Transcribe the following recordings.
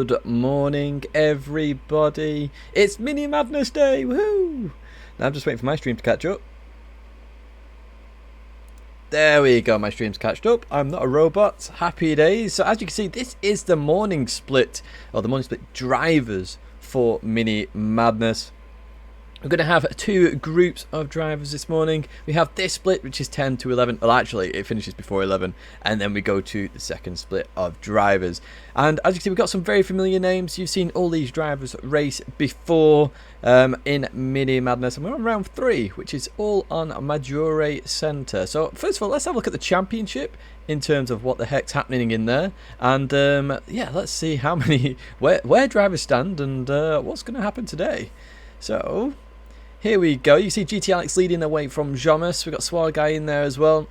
Good morning, everybody. It's Mini Madness Day. Woohoo! Now I'm just waiting for my stream to catch up. There we go, my stream's catched up. I'm not a robot. Happy days. So as you can see, this is the morning split, or the morning split drivers for Mini Madness. We're going to have two groups of drivers this morning. We have this split, which is 10 to 11. Well, actually, it finishes before 11. And then we go to the second split of drivers. And as you can see, we've got some very familiar names. You've seen all these drivers race before in Mini Madness. And we're on round 3, which is all on Maggiore Centre. So, first of all, let's have a look at the championship in terms of what the heck's happening in there. And, yeah, let's see how many, where drivers stand and what's going to happen today. So, here we go. You see GT Alex leading away from Jomas. We've got Swar Guy in there as well.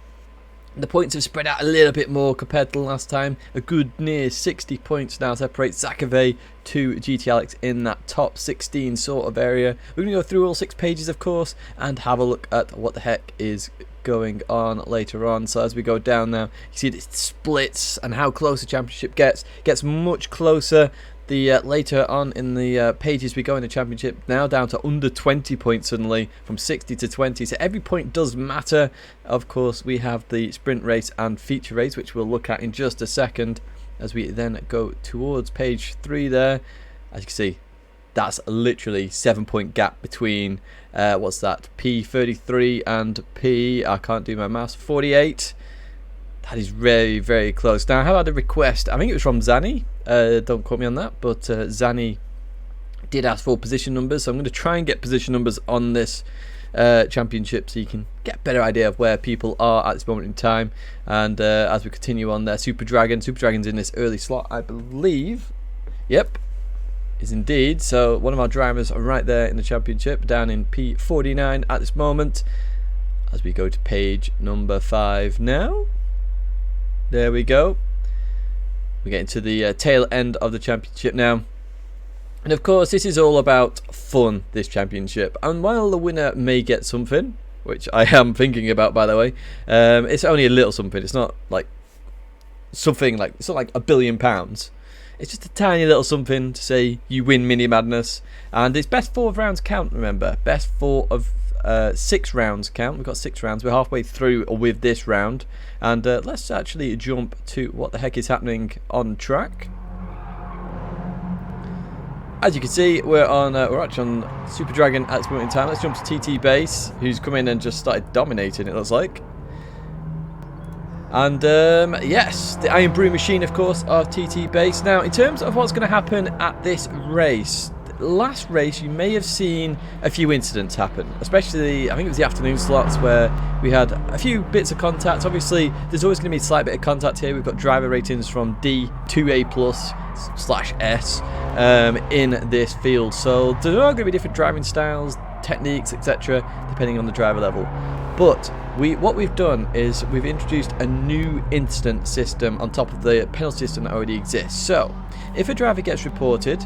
The points have spread out a little bit more compared to last time. A good near 60 points now separates Zakave to GT Alex in that top 16 sort of area. We're going to go through all 6 pages, of course, and have a look at what the heck is going on later on. So as we go down now, you see the splits and how close the championship gets much closer. The later on in the pages we go in the championship, now down to under 20 points suddenly, from 60 to 20. So every point does matter. Of course, we have the sprint race and feature race, which we'll look at in just a second as we then go towards page 3 there. As you can see, that's literally 7-point gap between, what's that, P33 and I can't do my maths, 48. That is very, very close. Now, how about a request? I think it was from Zanny. Don't quote me on that, but Zanny did ask for position numbers, so I'm going to try and get position numbers on this championship so you can get a better idea of where people are at this moment in time. And as we continue on there, Super Dragon's in this early slot, I believe. Yep, is indeed. So one of our drivers are right there in the championship, down in P49 at this moment. As we go to page number 5 now. There we go. We're getting to the tail end of the championship now. And of course, this is all about fun, this championship. And while the winner may get something, which I am thinking about, by the way, it's only a little something. It's not like something like, it's not like £1 billion. It's just a tiny little something to say you win Mini Madness. And it's best 4 rounds count, remember. Best 4 of 6 rounds count. We've got 6 rounds. We're halfway through with this round. And let's actually jump to what the heck is happening on track. As you can see, we're actually on Super Dragon at this moment in time. Let's jump to TT Base, who's come in and just started dominating, it looks like. And yes, the Iron Brew Machine, of course, of TT Base. Now, in terms of what's going to happen at this race, last race you may have seen a few incidents happen, especially I think it was the afternoon slots where we had a few bits of contact. Obviously there's always going to be a slight bit of contact here. We've got driver ratings from D to A+/S in this field, so there are going to be different driving styles, techniques, etc., depending on the driver level. But what we've done is we've introduced a new incident system on top of the penalty system that already exists. So if a driver gets reported,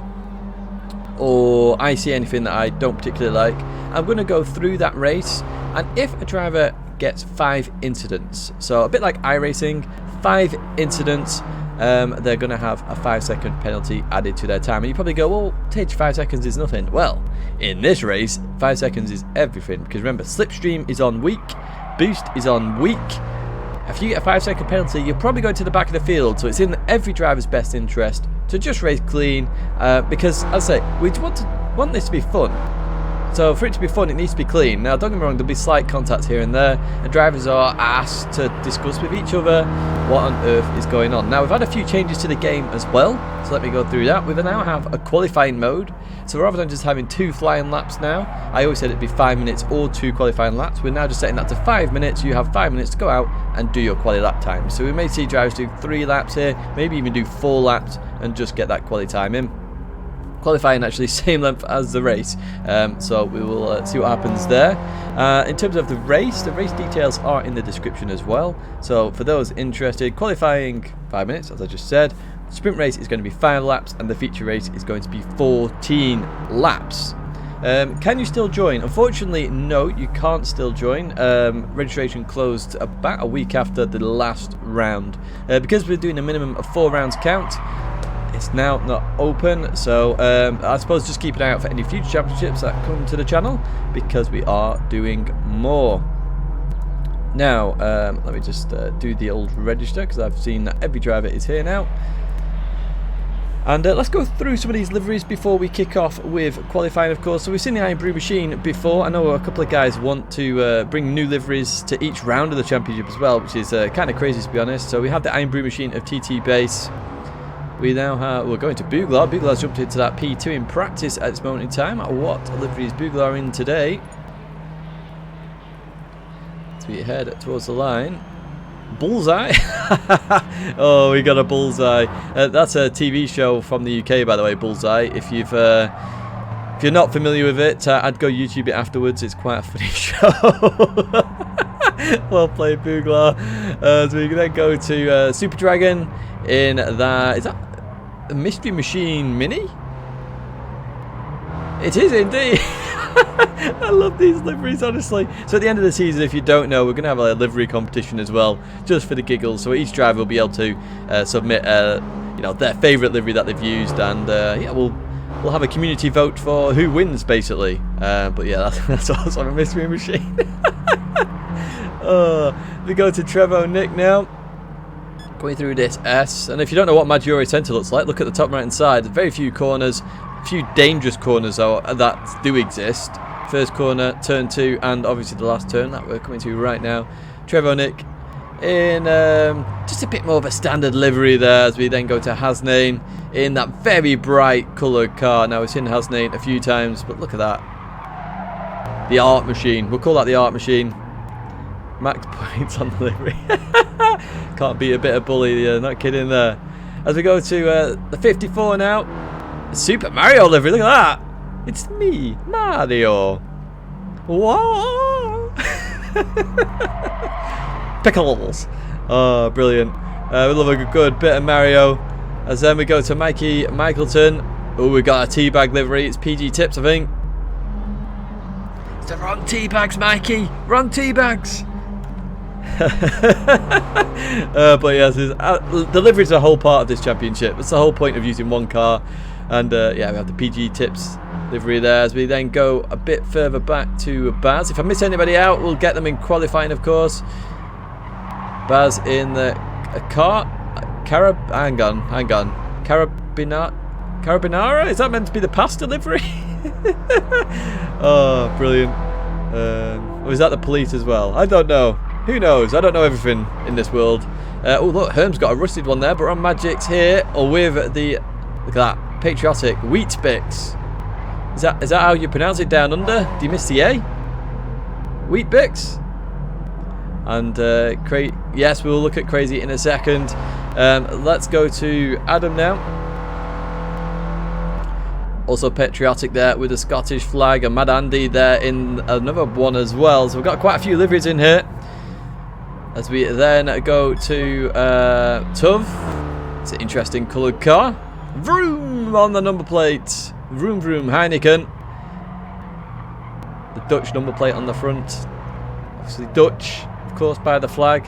or I see anything that I don't particularly like, I'm going to go through that race, and if a driver gets 5 incidents, so a bit like iRacing, 5 incidents, they're going to have a 5-second penalty added to their time. And you probably go, well, Tidge, 5 seconds is nothing. Well, in this race, 5 seconds is everything, because remember, Slipstream is on weak, Boost is on weak. If you get a 5-second penalty, you're probably going to the back of the field, so it's in every driver's best interest to just race clean, because, as I say, we want this to be fun. So for it to be fun, it needs to be clean. Now, don't get me wrong, there'll be slight contact here and there, and drivers are asked to discuss with each other what on earth is going on. Now, we've had a few changes to the game as well, so let me go through that. We now have a qualifying mode, so rather than just having 2 flying laps now, I always said it'd be 5 minutes or 2 qualifying laps. We're now just setting that to 5 minutes. You have 5 minutes to go out and do your quali lap time. So we may see drivers do 3 laps here, maybe even do 4 laps and just get that quali time in. Qualifying actually same length as the race, so we will see what happens there. In terms of the race details are in the description as well, so for those interested, qualifying 5 minutes as I just said, sprint race is going to be 5 laps, and the feature race is going to be 14 laps. Can you still join? Unfortunately, no, you can't still join. Registration closed about a week after the last round. Because we're doing a minimum of 4 rounds count, It's now not open, so I suppose just keep an eye out for any future championships that come to the channel, because we are doing more. Now, let me just do the old register, because I've seen that every driver is here now. And let's go through some of these liveries before we kick off with qualifying, of course. So we've seen the Iron Brew machine before. I know a couple of guys want to bring new liveries to each round of the championship as well, which is kind of crazy, to be honest. So we have the Iron Brew machine of TT base. We now have, we're going to Buglar. Buglar's jumped into that P2 in practice at this moment in time. What livery is Buglar in today? As we head towards the line. Bullseye. Oh, we got a bullseye. That's a TV show from the UK, by the way. Bullseye. If you're not familiar with it, I'd go YouTube it afterwards. It's quite a funny show. Well played, Buglar. So we can then go to Super Dragon in that. Is that a Mystery Machine Mini? It is indeed. I love these liveries, honestly. So at the end of the season, if you don't know, we're going to have a livery competition as well, just for the giggles. So each driver will be able to submit, their favourite livery that they've used, and yeah, we'll have a community vote for who wins, basically. But yeah, that's awesome. A Mystery Machine. We go to Trevo Nick now. Going through this S, and if you don't know what Maggiore Centre looks like, look at the top right hand side. Very few corners, few dangerous corners though that do exist. First corner, turn 2, and obviously the last turn that we're coming to right now. Trevo Nick in just a bit more of a standard livery there, as we then go to Hasnain in that very bright coloured car. Now we've seen Hasnain a few times, but look at that. The art machine, we'll call that the art machine. Max points on the livery. Can't be a bit of bully, not kidding there. As we go to the 54 now. Super Mario livery, look at that. It's me, Mario. Whoa. Pickles. Oh, brilliant. We love a good bit of Mario. As then we go to Mikey Michaelton. Oh, we got a teabag livery. It's PG Tips, I think. It's the wrong teabags, Mikey. Wrong teabags. But yes, the livery is a whole part of this championship. It's the whole point of using one car. And yeah, we have the PG Tips livery there. As we then go a bit further back to Baz. If I miss anybody out, we'll get them in qualifying, of course. Baz in the car. Hang on. Carabinara? Is that meant to be the pasta livery? Oh, brilliant. Or is that the police as well? I don't know. Who knows? I don't know everything in this world. Oh, look, Herm's got a rusted one there, but on Magic's here, or with the, look at that, patriotic Wheat Bix. Is that how you pronounce it down under? Do you miss the A? Wheat Bix? And yes, we'll look at Crazy in a second. Let's go to Adam now. Also patriotic there with the Scottish flag, and Mad Andy there in another one as well. So we've got quite a few liveries in here. As we then go to Tuv. It's an interesting coloured car. Vroom on the number plate. Vroom vroom Heineken. The Dutch number plate on the front. Obviously Dutch, of course, by the flag.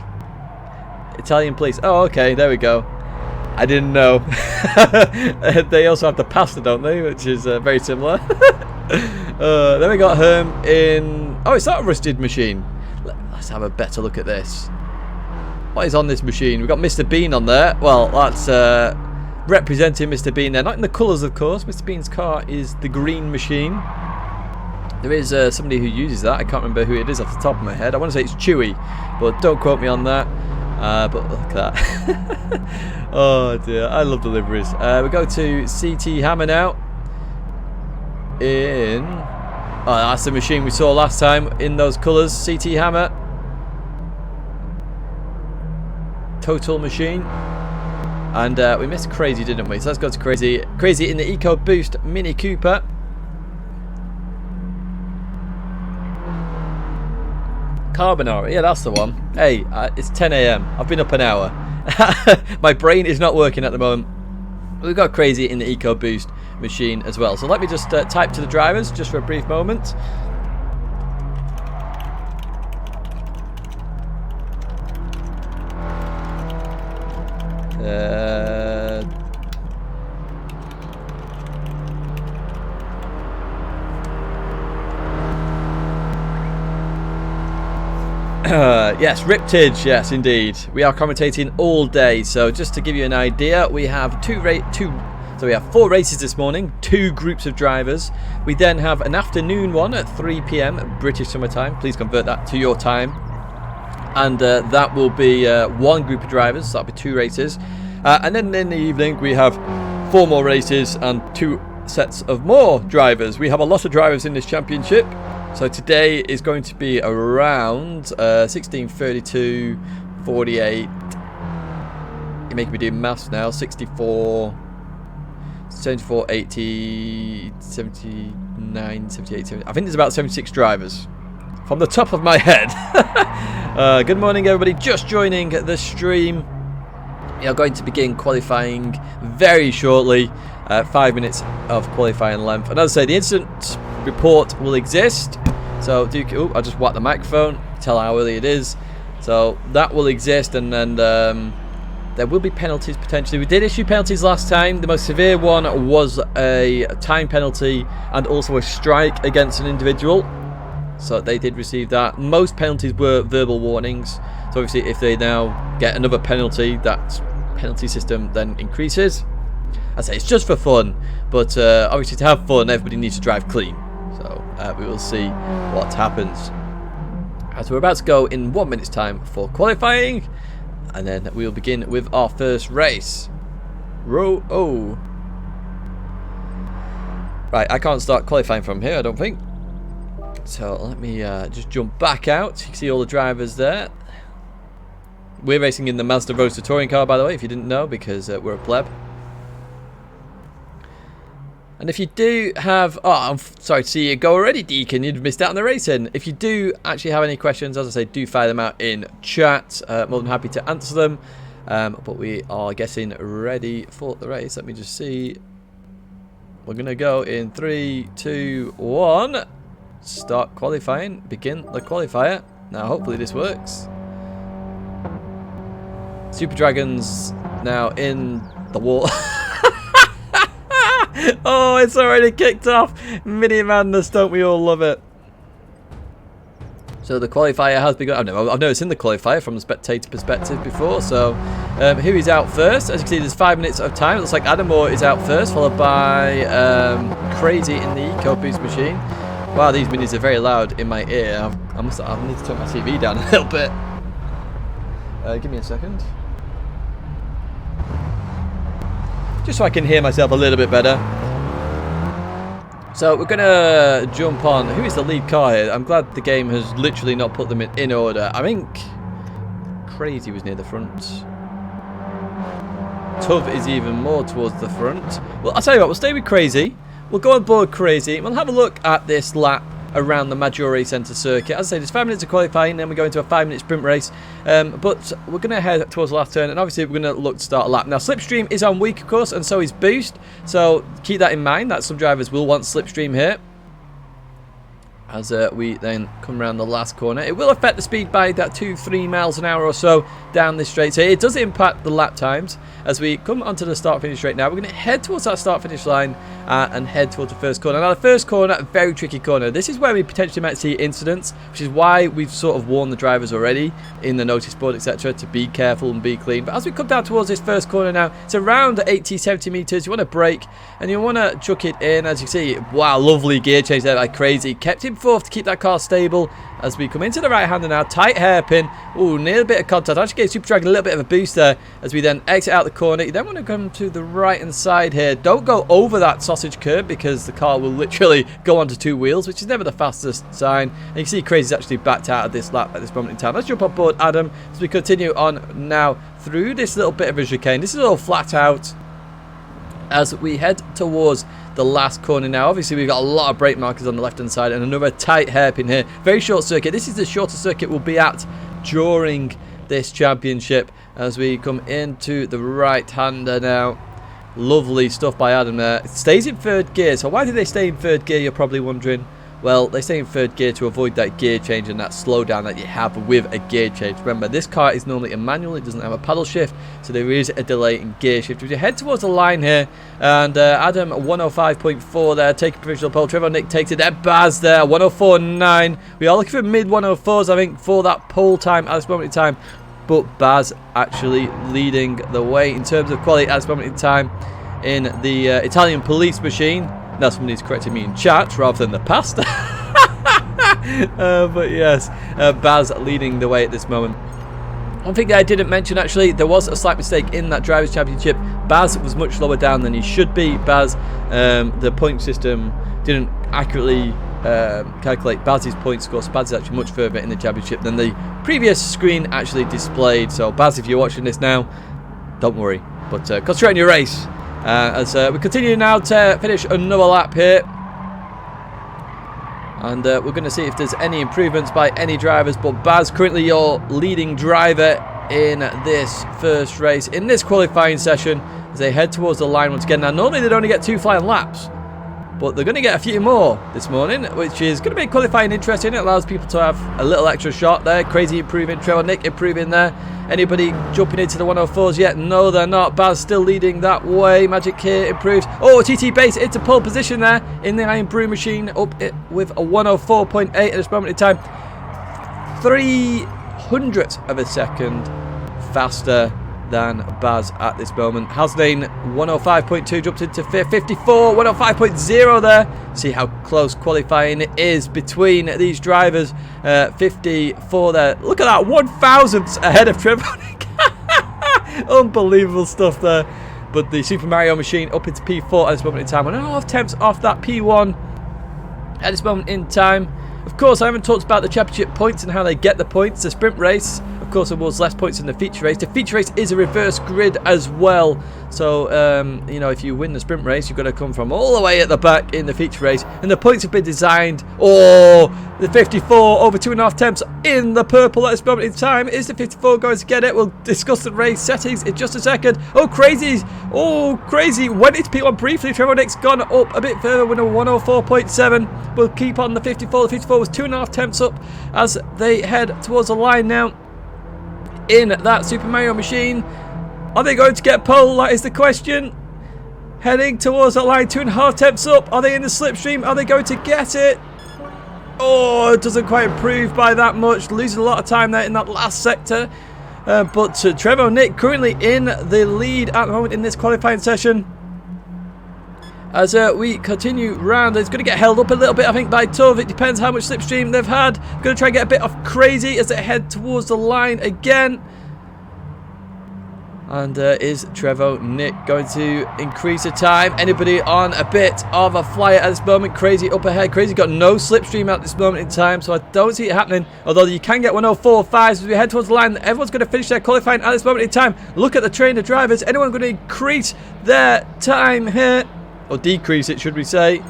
Italian police. Oh, okay, there we go. I didn't know. They also have the pasta, don't they? Which is very similar. Then we got Herm in... Oh, it's not a rusted machine. Let's have a better look at this. What is on this machine? We've got Mr. Bean on there. Well, that's representing Mr. Bean there. Not in the colours, of course. Mr. Bean's car is the green machine. There is somebody who uses that. I can't remember who it is off the top of my head. I want to say it's Chewy, but don't quote me on that. But look at that. Oh dear, I love deliveries. We go to CT Hammer now. Oh, that's the machine we saw last time in those colours. CT Hammer. Total machine. And we missed Crazy, didn't we? So let's go to Crazy. Crazy in the EcoBoost Mini Cooper. Carbonara, yeah, that's the one. Hey, it's 10 AM. I've been up an hour. My brain is not working at the moment. We've got Crazy in the EcoBoost machine as well. So let me just type to the drivers just for a brief moment. Yes, Riptide, yes indeed. We are commentating all day, so just to give you an idea, we have so we have 4 races this morning, 2 groups of drivers. We then have an afternoon one at 3 PM British Summer Time. Please convert that to your time. And that will be 1 group of drivers, so that'll be 2 races. And then in the evening we have 4 more races and 2 sets of more drivers. We have a lot of drivers in this championship. So today is going to be around 16, 32, 48. You're making me do maths now. 64, 74, 80, 79, 78, 70. I think there's about 76 drivers from the top of my head. Good morning, everybody. Just joining the stream. We are going to begin qualifying very shortly. 5 minutes of qualifying length. And as I say, the incident report will exist. So I just whacked the microphone. Tell how early it is. So that will exist, and then there will be penalties potentially. We did issue penalties last time. The most severe one was a time penalty and also a strike against an individual. So they did receive that. Most penalties were verbal warnings. So obviously if they now get another penalty, that penalty system then increases. I say it's just for fun, but obviously to have fun, everybody needs to drive clean. So we will see what happens. As we're about to go in 1 minute's time for qualifying, and then we'll begin with our first race. Right, I can't start qualifying from here, I don't think. So let me just jump back out. You can see all the drivers there. We're racing in the Mazda Roadster touring car, by the way, if you didn't know, because we're a pleb. And if you do have... Oh, I'm sorry to see you go already, Deacon. You'd missed out on the racing. If you do actually have any questions, as I say, do fire them out in chat. More than happy to answer them. But we are getting ready for the race. Let me just see. We're going to go in 3, 2, 1. Start qualifying. Begin the qualifier. Now, hopefully this works. Super Dragons now in the water. Oh, it's already kicked off. Mini madness, don't we all love it? So the qualifier has begun. I've never seen the qualifier from a spectator perspective before. So who is out first? As you can see, there's 5 minutes of time. It looks like Adam Moore is out first, followed by Crazy in the Eco Boost machine. Wow, these minis are very loud in my ear. I need to turn my TV down a little bit. Give me a second. Just so I can hear myself a little bit better. So we're going to jump on. Who is the lead car here? I'm glad the game has literally not put them in order. I think Crazy was near the front. Tub is even more towards the front. Well, I'll tell you what, we'll stay with Crazy. We'll go on board Crazy. We'll have a look at this lap around the Maggiore Centre circuit. As I say, there's 5 minutes of qualifying, then we go into a 5-minute sprint race. But we're going to head towards the last turn, and obviously we're going to look to start a lap. Now, Slipstream is on weak, of course, and so is Boost. So keep that in mind, that some drivers will want Slipstream here. As we then come around the last corner. It will affect the speed by that 2-3 miles an hour or so down this straight. So it does impact the lap times. As we come onto the start-finish straight now, we're going to head towards that start-finish line and head towards the first corner. Now, the first corner, a very tricky corner. This is where we potentially might see incidents, which is why we've sort of warned the drivers already in the notice board, etc., to be careful and be clean. But as we come down towards this first corner now, it's around 80, 70 metres. You want to brake and you want to chuck it in. As you can see, wow, lovely gear change there, like Crazy. Kept him fourth to keep that car stable. As we come into the right-hander now, tight hairpin. Ooh, near a bit of contact. Actually gave Super Dragon a little bit of a boost there as we then exit out the corner. You then want to come to the right-hand side here. Don't go over that sausage curb because the car will literally go onto 2 wheels, which is never the fastest sign. And you can see Crazy's actually backed out of this lap at this moment in time. Let's jump on board Adam as we continue on now through this little bit of a chicane. This is all flat out as we head towards the last corner now. Obviously we've got a lot of brake markers on the left hand side and another tight hairpin here. Very short circuit. This is the shortest circuit we'll be at during this championship as we come into the right hander now. Lovely stuff by Adam there. It stays in 3rd gear. So why do they stay in 3rd gear, you're probably wondering? Well, they stay in third gear to avoid that gear change and that slowdown that you have with a gear change. Remember, this car is normally a manual. It doesn't have a paddle shift, so there is a delay in gear shift. If you head towards the line here, and Adam 105.4 there, taking provisional pole. Trevor Nick takes it there. Baz there, 104.9. We are looking for mid 104s, I think, for that pole time at this moment in time. But Baz actually leading the way in terms of quality at this moment in time in the Italian police machine. Now somebody's corrected me in chat rather than the past. But yes, Baz leading the way at this moment. One thing that I didn't mention, actually, there was a slight mistake in that Drivers' Championship. Baz was much lower down than he should be. Baz, the point system didn't accurately calculate Baz's point score, so Baz is actually much further in the championship than the previous screen actually displayed. So Baz, if you're watching this now, don't worry, but concentrate on your race. As we continue now to finish another lap here. And we're going to see if there's any improvements by any drivers. But Baz, currently your leading driver in this first race, in this qualifying session, as they head towards the line once again. Now, normally they'd only get 2 flying laps, but they're going to get a few more this morning, which is going to make qualifying interesting. It allows people to have a little extra shot there. Crazy improving, Trevor Nick improving there. Anybody jumping into the 104s yet? No, they're not. Baz still leading that way. Magic here improves. Oh, TT Base into pole position there in the Iron Brew machine, up it with a 104.8 at this moment in time. 300th of a second faster than Baz at this moment. Hasdane 105.2 jumped into 54, 105.0 there. See how close qualifying is between these drivers. 54 there. Look at that, 1,000th ahead of Trevor. Unbelievable stuff there. But the Super Mario machine up into P4 at this moment in time. 1.5 tenths off that P1 at this moment in time. Of course, I haven't talked about the championship points and how they get the points. The sprint race, of course, there was less points in the feature race. The feature race is a reverse grid as well. So, you know, if you win the sprint race, you've got to come from all the way at the back in the feature race. And the points have been designed. Oh, the 54 over 2.5 tenths in the purple at this moment in time. Is the 54 going to get it? We'll discuss the race settings in just a second. Oh, crazy. Oh, crazy. Went into P1 briefly. Trevor Nick's gone up a bit further with a 104.7. We'll keep on the 54. The 54 was 2.5 tenths up as they head towards the line now in that Super Mario machine. Are they going to get pole? That is the question. Heading towards that line, 2.5 tenths up. Are they in the slipstream? Are they going to get it? Oh, it doesn't quite improve by that much. Losing a lot of time there in that last sector. But Trevor Nick currently in the lead at the moment in this qualifying session. As we continue round, it's going to get held up a little bit, I think, by Tove. It depends how much slipstream they've had. Going to try and get a bit of crazy as they head towards the line again. And is Trevor Nick going to increase the time? Anybody on a bit of a flyer at this moment? Crazy up ahead. Crazy got no slipstream at this moment in time, so I don't see it happening. Although you can get 104.5 as we head towards the line. Everyone's going to finish their qualifying at this moment in time. Look at the trainer drivers. Anyone going to increase their time here? Or decrease it, should we say.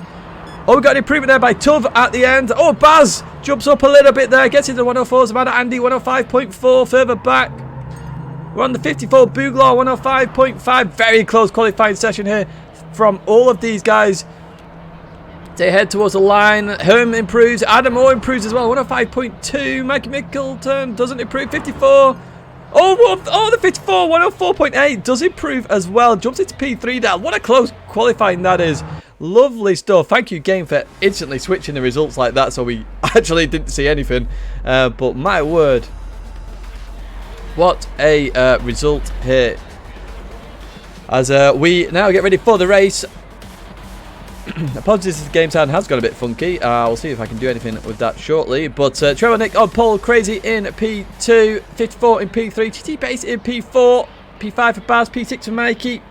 Oh, we got an improvement there by Tove at the end. Oh, Baz jumps up a little bit there. Gets into the 104s. About Andy, 105.4 further back. We're on the 54 Bouglaw, 105.5. Very close qualifying session here from all of these guys. They head towards the line. Herm improves. Adam Moore improves as well. 105.2. Mike Mickleton doesn't improve. 54. Oh, the 54, 104.8 does improve as well. Jumps into P3 now. What a close qualifying that is. Lovely stuff. Thank you, game, for instantly switching the results like that, so we actually didn't see anything. But my word, what a result here. As we now get ready for the race. Apologies if the game sound has got a bit funky. We'll see if I can do anything with that shortly. But Trevor Nick on pole, Crazy in P2, 54 in P3, TT Base in P4, P5 for Baz, P6 for Mikey,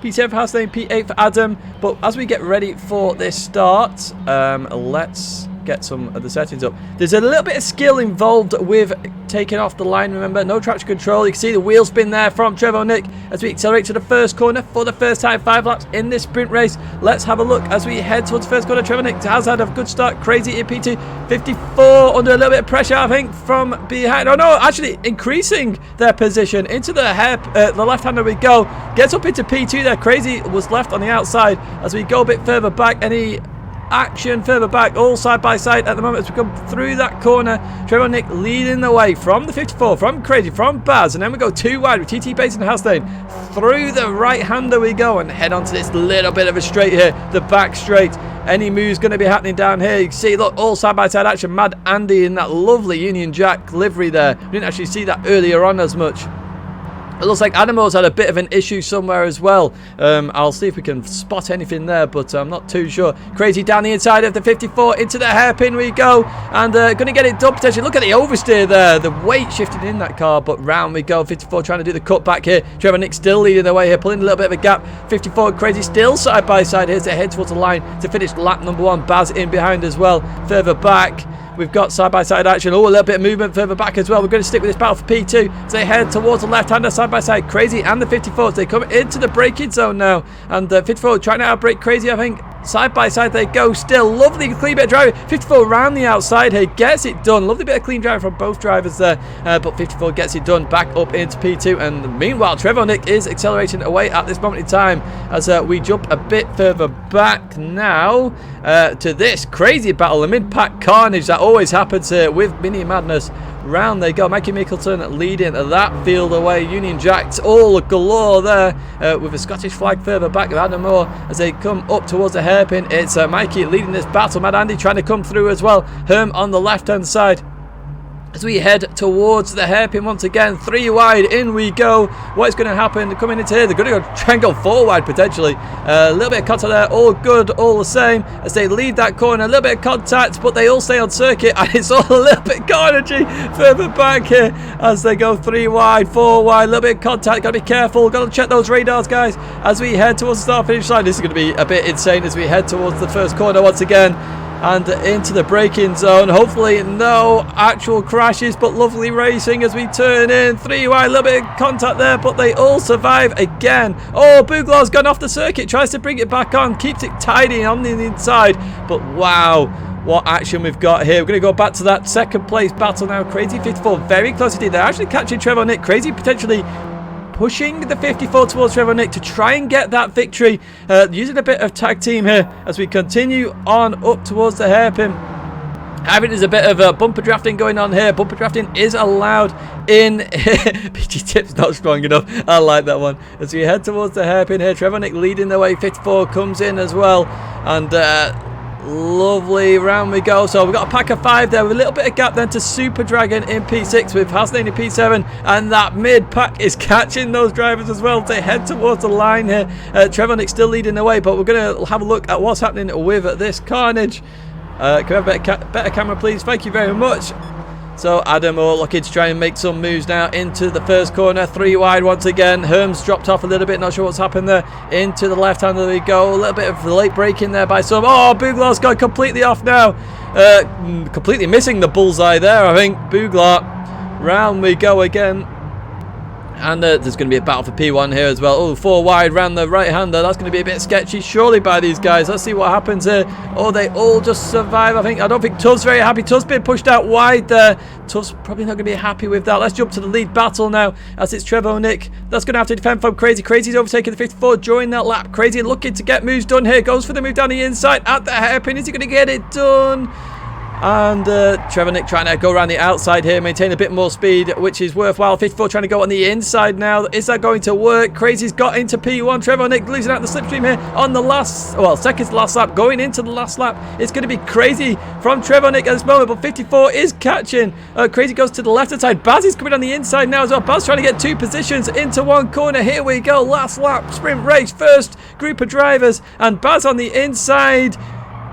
P7 for Hasdane, P8 for Adam. But as we get ready for this start, let's get some of the settings up. There's a little bit of skill involved with taking off the line. Remember, no traction control. You can see the wheel spin there from Trevor Nick as we accelerate to the first corner for the first time. 5 laps in this sprint race. Let's have a look as we head towards the first corner. Trevor Nick has had a good start. Crazy in P2, 54 under a little bit of pressure, I think, from behind. Oh no, actually increasing their position into the left-hander we go. Gets up into P2 there. Crazy was left on the outside as we go a bit further back. Any action further back, all side by side at the moment as we come through that corner. Trevor Nick leading the way from the 54, from Crazy, from Baz, and then we go too wide with TT Bates and Hastane. Through the right-hander we go and head onto this little bit of a straight here, the back straight. Any moves going to be happening down here? You can see, look, all side-by-side action. Mad Andy in that lovely Union Jack livery there. We didn't actually see that earlier on as much. It looks like Adamo's had a bit of an issue somewhere as well. I'll see if we can spot anything there, but I'm not too sure. Crazy down the inside of the 54. Into the hairpin we go. And going to get it done potentially. Look at the oversteer there. The weight shifted in that car, but round we go. 54 trying to do the cut back here. Trevor Nick still leading the way here, pulling a little bit of a gap. 54 Crazy still side by side here to head towards the line to finish lap number 1. Baz in behind as well. Further back, we've got side-by-side action. Oh, a little bit of movement further back as well. We're going to stick with this battle for P2 as they head towards the left-hander side-by-side. Crazy and the 54 as they come into the braking zone now. And 54 trying to outbrake Crazy, I think. Side-by-side they go still. Lovely clean bit of driving. 54 around the outside here. Gets it done. Lovely bit of clean driving from both drivers there. But 54 gets it done. Back up into P2. And meanwhile, Trevor Nick is accelerating away at this moment in time as we jump a bit further back now to this crazy battle. The mid-pack carnage that always happens here with Mini Madness. Round they go. Mikey Mickelton leading that field away. Union Jacks all galore there with a Scottish flag further back of Adam Moore as they come up towards the hairpin. It's Mikey leading this battle. Mad Andy trying to come through as well. Herm on the left-hand side. As we head towards the hairpin once again, 3 wide, in we go. What is going to happen? Coming into here, they're going to try and go 4 wide potentially. A little bit of contact there, all good, all the same. As they lead that corner, a little bit of contact, but they all stay on circuit, and it's all a little bit carnagey further back here as they go 3 wide, 4 wide, a little bit of contact. Got to be careful, got to check those radars, guys, as we head towards the start-finish line. This is going to be a bit insane as we head towards the first corner once again. And into the braking zone. Hopefully no actual crashes, but lovely racing as we turn in. 3 wide, a little bit of contact there, but they all survive again. Oh, Bouglaw's gone off the circuit, tries to bring it back on, keeps it tidy on the inside. But wow, what action we've got here. We're going to go back to that second place battle now. Crazy 54 very close indeed. They're actually catching Trevor Nick. Crazy potentially pushing the 54 towards Trevor Nick to try and get that victory, using a bit of tag team here as we continue on up towards the hairpin. I think there's a bit of bumper drafting going on here. Bumper drafting is allowed in PG Tip's not strong enough. I like that one. As we head towards the hairpin here, Trevor Nick leading the way. 54 comes in as well, and lovely round we go. So we've got a pack of 5 there with a little bit of gap then to Super Dragon in P6 with Hasnane in P7, and that mid pack is catching those drivers as well. They head towards the line here. Trevor Nick still leading the way, but we're going to have a look at what's happening with this carnage. Can we have a better camera please? Thank you very much. So Adam Moore looking to try and make some moves now into the first corner. 3 wide once again. Herm's dropped off a little bit. Not sure what's happened there. Into the left hand we go. A little bit of late braking there by some. Oh, Bouglaw's gone completely off now. Completely missing the bullseye there, I think. Bouglaw. Round we go again. And there's going to be a battle for P1 here as well. Oh, 4 wide round the right-hander. That's going to be a bit sketchy, surely, by these guys. Let's see what happens here. Oh, they all just survive, I think. I don't think Tuff's very happy. Tuff's been pushed out wide there. Tuff's probably not going to be happy with that. Let's jump to the lead battle now, as it's Trevor Nick. That's going to have to defend from Crazy. Crazy's overtaking the 54 during that lap. Crazy looking to get moves done here. Goes for the move down the inside at the hairpin. Is he going to get it done? And Trevor Nick trying to go around the outside here, maintain a bit more speed, which is worthwhile. 54 trying to go on the inside now. Is that going to work? Crazy's got into P1. Trevor Nick losing out the slipstream here on the last, well, second to last lap. Going into the last lap, it's going to be Crazy from Trevor Nick at this moment, but 54 is catching. Crazy goes to the left-hand side. Baz is coming on the inside now as well. Baz trying to get 2 positions into 1 corner. Here we go. Last lap, sprint race, first group of drivers, and Baz on the inside.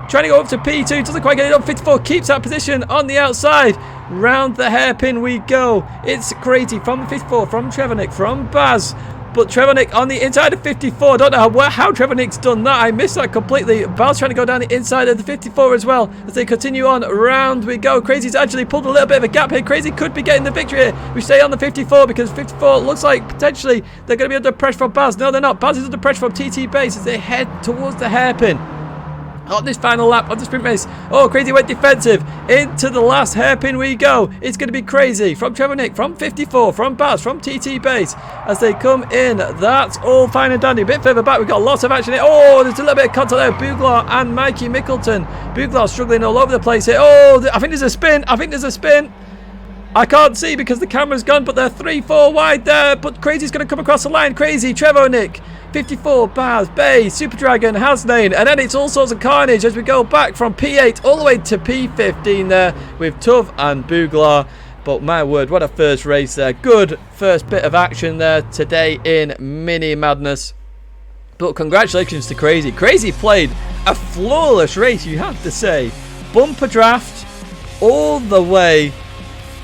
Trying to go up to P2, doesn't quite get it up. 54 keeps that position on the outside. Round the hairpin we go. It's Crazy from 54, from Trevor Nick, from Baz. But Trevor Nick on the inside of 54. Don't know how Trevor Nick's done that. I missed that completely. Baz trying to go down the inside of the 54 as well. As they continue on, round we go. Crazy's actually pulled a little bit of a gap here. Crazy could be getting the victory here. We stay on the 54 because 54 looks like potentially they're going to be under pressure from Baz. No, they're not. Baz is under pressure from TT Base as they head towards the hairpin. On this final lap of the sprint race. Oh, Crazy went defensive. Into the last hairpin we go. It's going to be Crazy from Trevor Nick, from 54, from Baz, from TT Base. As they come in, that's all fine and dandy. A bit further back, we've got lots of action here. Oh, there's a little bit of contact there. Buglar and Mikey Mickleton. Buglar struggling all over the place here. Oh, I think there's a spin. I can't see because the camera's gone, but they're 3-4 wide there. But Crazy's going to come across the line. Crazy, Trevor Nick, 54, Baz, Bay, Super Dragon, Hasnain, and then it's all sorts of carnage as we go back from P8 all the way to P15 there with Tuv and Buglar. But my word, what a first race there. Good first bit of action there today in Mini Madness. But congratulations to Crazy. Crazy played a flawless race, you have to say. Bumper draft all the way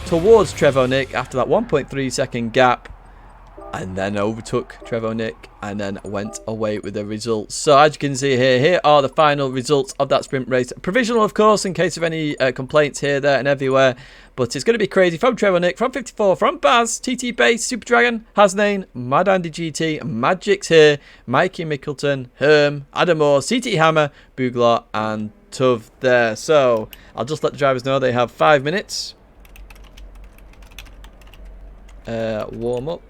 towards Trevor Nick after that 1.3 second gap, and then overtook Trevor Nick and then went away with the results. So as you can see here are the final results of that sprint race. Provisional, of course, in case of any complaints here, there and everywhere. But it's going to be Crazy from Trevor Nick, from 54, from Baz, TT Base, Super Dragon, Hasnain, Mad Andy GT, Magic's here, Mikey Mickleton, Herm, Adam Moore, CT Hammer, Buglar and Tuv there. So I'll just let the drivers know they have 5 minutes. Warm up.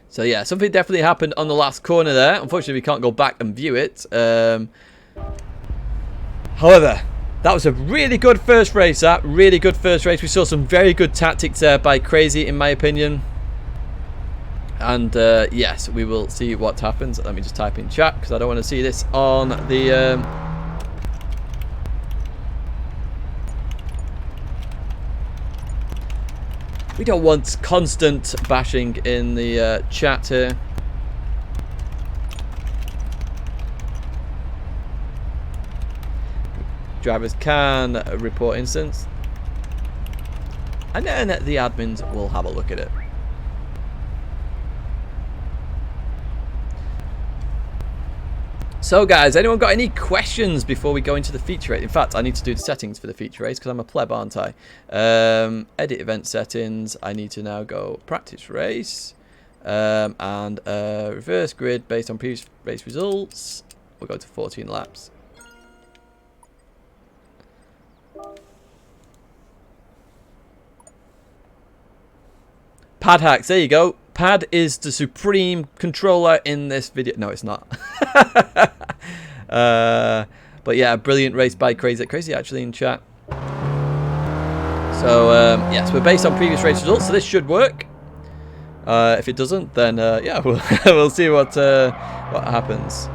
So yeah, something definitely happened on the last corner there. Unfortunately, we can't go back and view it. However, that was a really good first race. We saw some very good tactics there by Crazy, in my opinion. And yes, we will see what happens. Let me just type in chat because I don't want to see this on the we don't want constant bashing in the chat here. Drivers can report incidents, and then the admins will have a look at it. So guys, anyone got any questions before we go into the feature race? In fact, I need to do the settings for the feature race because I'm a pleb, aren't I? Edit event settings. I need to now go practice race and reverse grid based on previous race results. We'll go to 14 laps. Pad hacks, there you go. Pad is the supreme controller in this video. No, it's not. But yeah, brilliant race by Crazy. Crazy actually in chat. So yes, we're based on previous race results, so this should work. If it doesn't, then yeah, we'll see what happens.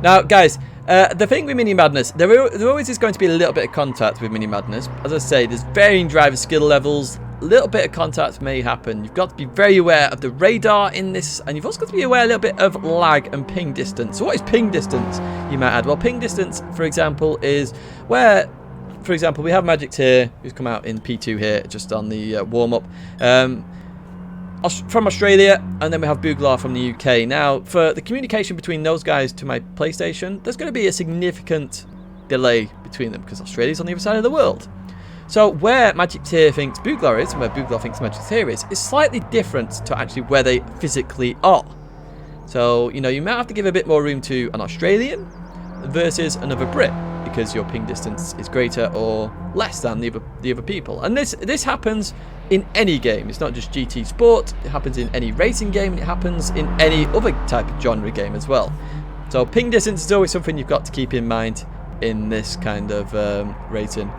Now, guys, the thing with Mini Madness, there always is going to be a little bit of contact with Mini Madness. As I say, there's varying driver skill levels. A little bit of contact may happen. You've got to be very aware of the radar in this, and you've also got to be aware a little bit of lag and ping distance. So what is ping distance, you might add? Well, ping distance, for example, is where, for example, we have Magic here, who's come out in P2 here, just on the warm-up, from Australia, and then we have Buglar from the UK. Now, for the communication between those guys to my PlayStation, there's going to be a significant delay between them, because Australia's on the other side of the world. So where Magic Tier thinks Buglar is, and where Buglar thinks Magic Tier is slightly different to actually where they physically are. So, you know, you might have to give a bit more room to an Australian versus another Brit, because your ping distance is greater or less than the other people. And this happens in any game. It's not just GT Sport. It happens in any racing game, and it happens in any other type of genre game as well. So ping distance is always something you've got to keep in mind in this kind of racing.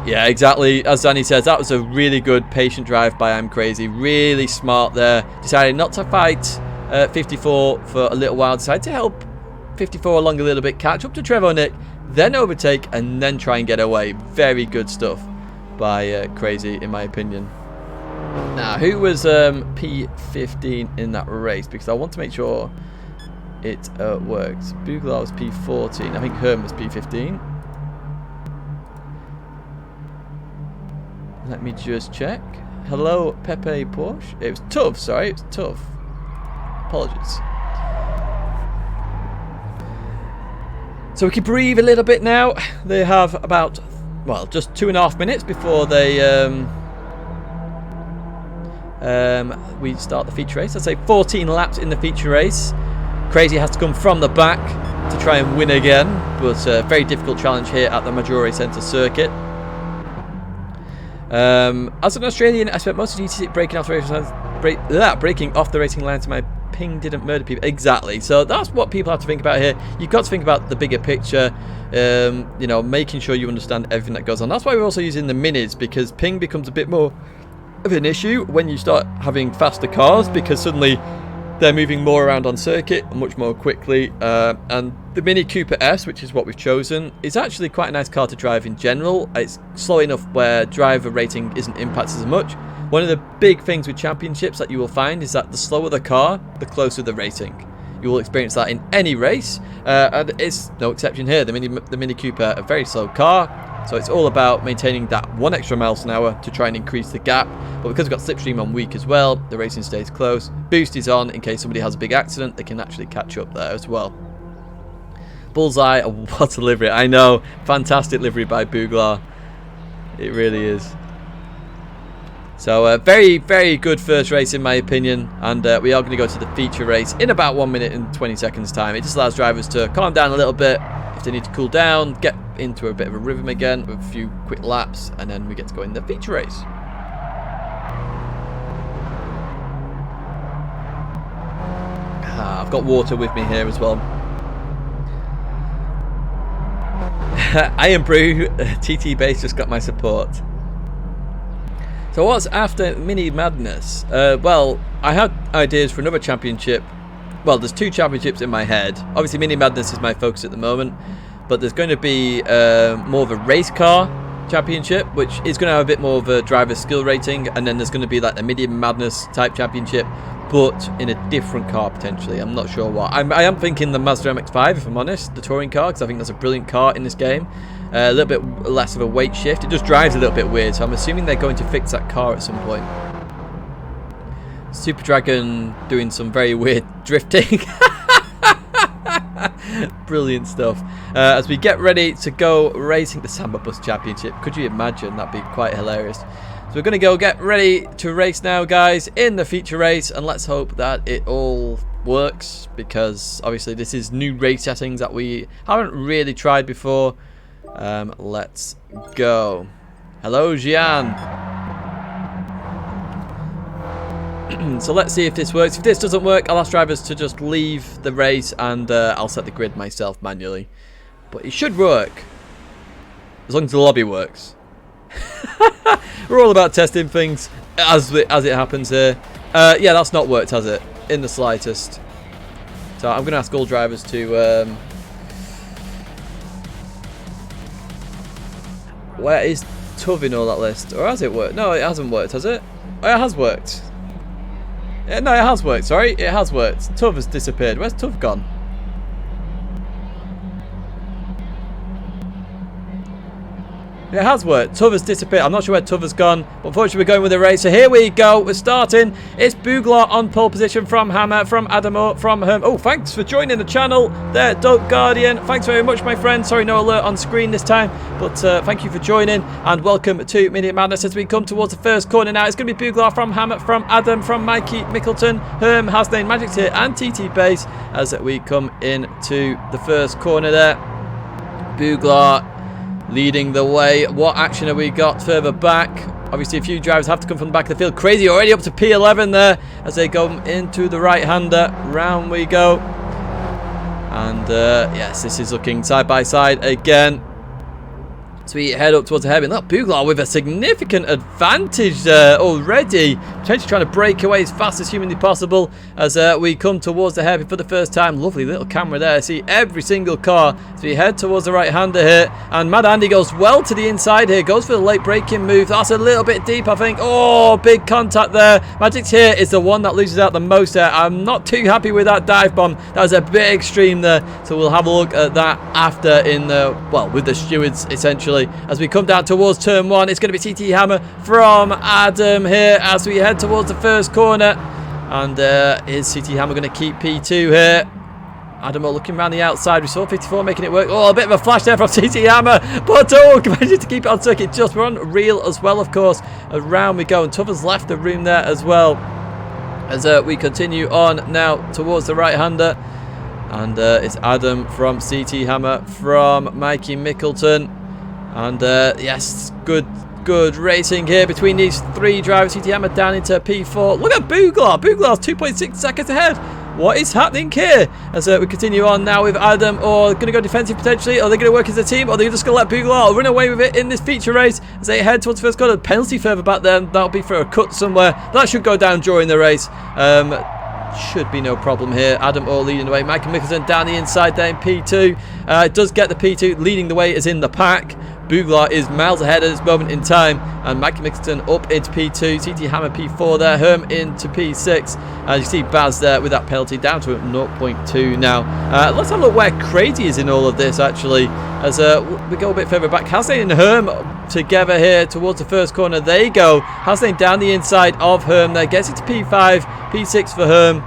Yeah, exactly. As Danny says, that was a really good patient drive by I'm Crazy. Really smart there. Decided not to fight 54 for a little while. Decided to help 54 along a little bit, catch up to Trevor Nick, then overtake, and then try and get away. Very good stuff by Crazy, in my opinion. Now, who was P15 in that race? Because I want to make sure it worked. Buglar was P14. I think Herm was P15. Let me just check. Hello, Pepe Porsche. It was Tuv, sorry. It was Tuv. Apologies. So we can breathe a little bit now. They have about, well, just 2.5 minutes before they we start the feature race. I'd say 14 laps in the feature race. Crazy has to come from the back to try and win again, but very difficult challenge here at the Maggiore Centre circuit. As an Australian, I spent most of GT breaking off the racing lines. Breaking off the racing line so my ping didn't murder people. Exactly. So that's what people have to think about here. You've got to think about the bigger picture. You know, making sure you understand everything that goes on. That's why we're also using the minis, because ping becomes a bit more of an issue when you start having faster cars, because suddenly they're moving more around on circuit much more quickly. And the Mini Cooper S, which is what we've chosen, is actually quite a nice car to drive in general. It's slow enough where driver rating isn't impacted as much. One of the big things with championships that you will find is that the slower the car, the closer the rating. You will experience that in any race, and it's no exception here. The Mini Cooper, a very slow car, so it's all about maintaining that 1 extra miles an hour to try and increase the gap. But because we've got slipstream on weak as well, the racing stays close. Boost is on in case somebody has a big accident, they can actually catch up there as well. Bullseye, what a livery. I know, fantastic livery by Buglar. It really is. So very, very good first race in my opinion, and we are going to go to the feature race in about 1 minute and 20 seconds time. It just allows drivers to calm down a little bit if they need to cool down, get into a bit of a rhythm again with a few quick laps, and then we get to go in the feature race. I've got water with me here as well. I am Brew, TT Base just got my support. So what's after Mini Madness? Well, I had ideas for another championship. Well, there's 2 championships in my head. Obviously, Mini Madness is my focus at the moment. But there's going to be more of a race car championship, which is going to have a bit more of a driver skill rating. And then there's going to be like the Mini Madness type championship, but in a different car potentially. I'm not sure what. I am thinking the Mazda MX-5, if I'm honest, the touring car, because I think that's a brilliant car in this game. A little bit less of a weight shift. It just drives a little bit weird, so I'm assuming they're going to fix that car at some point. Super Dragon doing some very weird drifting. Brilliant stuff. As we get ready to go racing the Samba Bus Championship. Could you imagine? That'd be quite hilarious. So we're going to go get ready to race now, guys, in the feature race, and let's hope that it all works, because obviously this is new race settings that we haven't really tried before. Let's go. Hello, Gian. So let's see if this works. If this doesn't work, I'll ask drivers to just leave the race, and I'll set the grid myself manually. But it should work, as long as the lobby works. We're all about testing things as it happens here. Yeah, that's not worked, has it? In the slightest. So I'm going to ask all drivers to... where is Tuv in all that list? Or has it worked? No, it hasn't worked, has it? Oh, it has worked. Yeah, no, it has worked, sorry. It has worked. Tuv has disappeared. Where's Tuv gone? It has worked. Tuv has disappeared. I'm not sure where Tuv has gone. But unfortunately, we're going with the race. So here we go. We're starting. It's Buglar on pole position from Hammer, from Adamo, from Herm. Oh, thanks for joining the channel there, Dope Guardian. Thanks very much, my friend. Sorry, no alert on screen this time. But thank you for joining. And welcome to Mini Madness as we come towards the first corner now. It's going to be Buglar from Hammer, from Adam, from Mikey Mickleton, Herm, Hasnain, Magic's here, and TT Base as we come into the first corner there. Buglar leading the way. What action have we got further back? Obviously a few drivers have to come from the back of the field. Crazy already up to P11 there as they go into the right-hander. Round we go. And yes, this is looking side by side again. So we head up towards the hairpin. Look, Buglar with a significant advantage there already. Potentially trying to break away as fast as humanly possible as we come towards the hairpin for the first time. Lovely little camera there. See every single car. So we head towards the right-hander here. And Mad Andy goes well to the inside here. Goes for the late braking move. That's a little bit deep, I think. Oh, big contact there. Magic's here is the one that loses out the most there. I'm not too happy with that dive bomb. That was a bit extreme there. So we'll have a look at that after in the, well, with the stewards essentially. As we come down towards turn 1, it's going to be TT Hammer from Adam here as we head towards the first corner. And is TT Hammer going to keep P2 here? Adam looking around the outside. We saw 54 making it work. Oh, a bit of a flash there from TT Hammer. But managed to keep it on circuit just. We're on reel as well, of course. Around we go. And Tuffer's left the room there as well. As we continue on now towards the right-hander. And it's Adam from CT Hammer from Mikey Mickleton. And yes, good racing here between these three drivers. CT Hammer down into P4. Look at Booglar. Booglar's 2.6 seconds ahead. What is happening here? As we continue on now with Adam, or going to go defensive potentially, or are they going to work as a team, or are they just going to let Booglar run away with it in this feature race as they head towards the first corner? Penalty further back there, that'll be for a cut somewhere. That should go down during the race. Should be no problem here. Adam Orr leading the way. Michael Mickelson down the inside there in P2. It does get the P2. Leading the way is in the pack. Booglar is miles ahead at this moment in time. And Michael Mickelson up into P2. CT Hammer P4 there. Herm into P6. As you see Baz there with that penalty down to 0.2 now. Let's have a look where Crazy is in all of this actually. As we go a bit further back. Hasnain and Herm together here towards the first corner. They go. Hasnain down the inside of Herm there. Gets it to P5. P6 for Herm.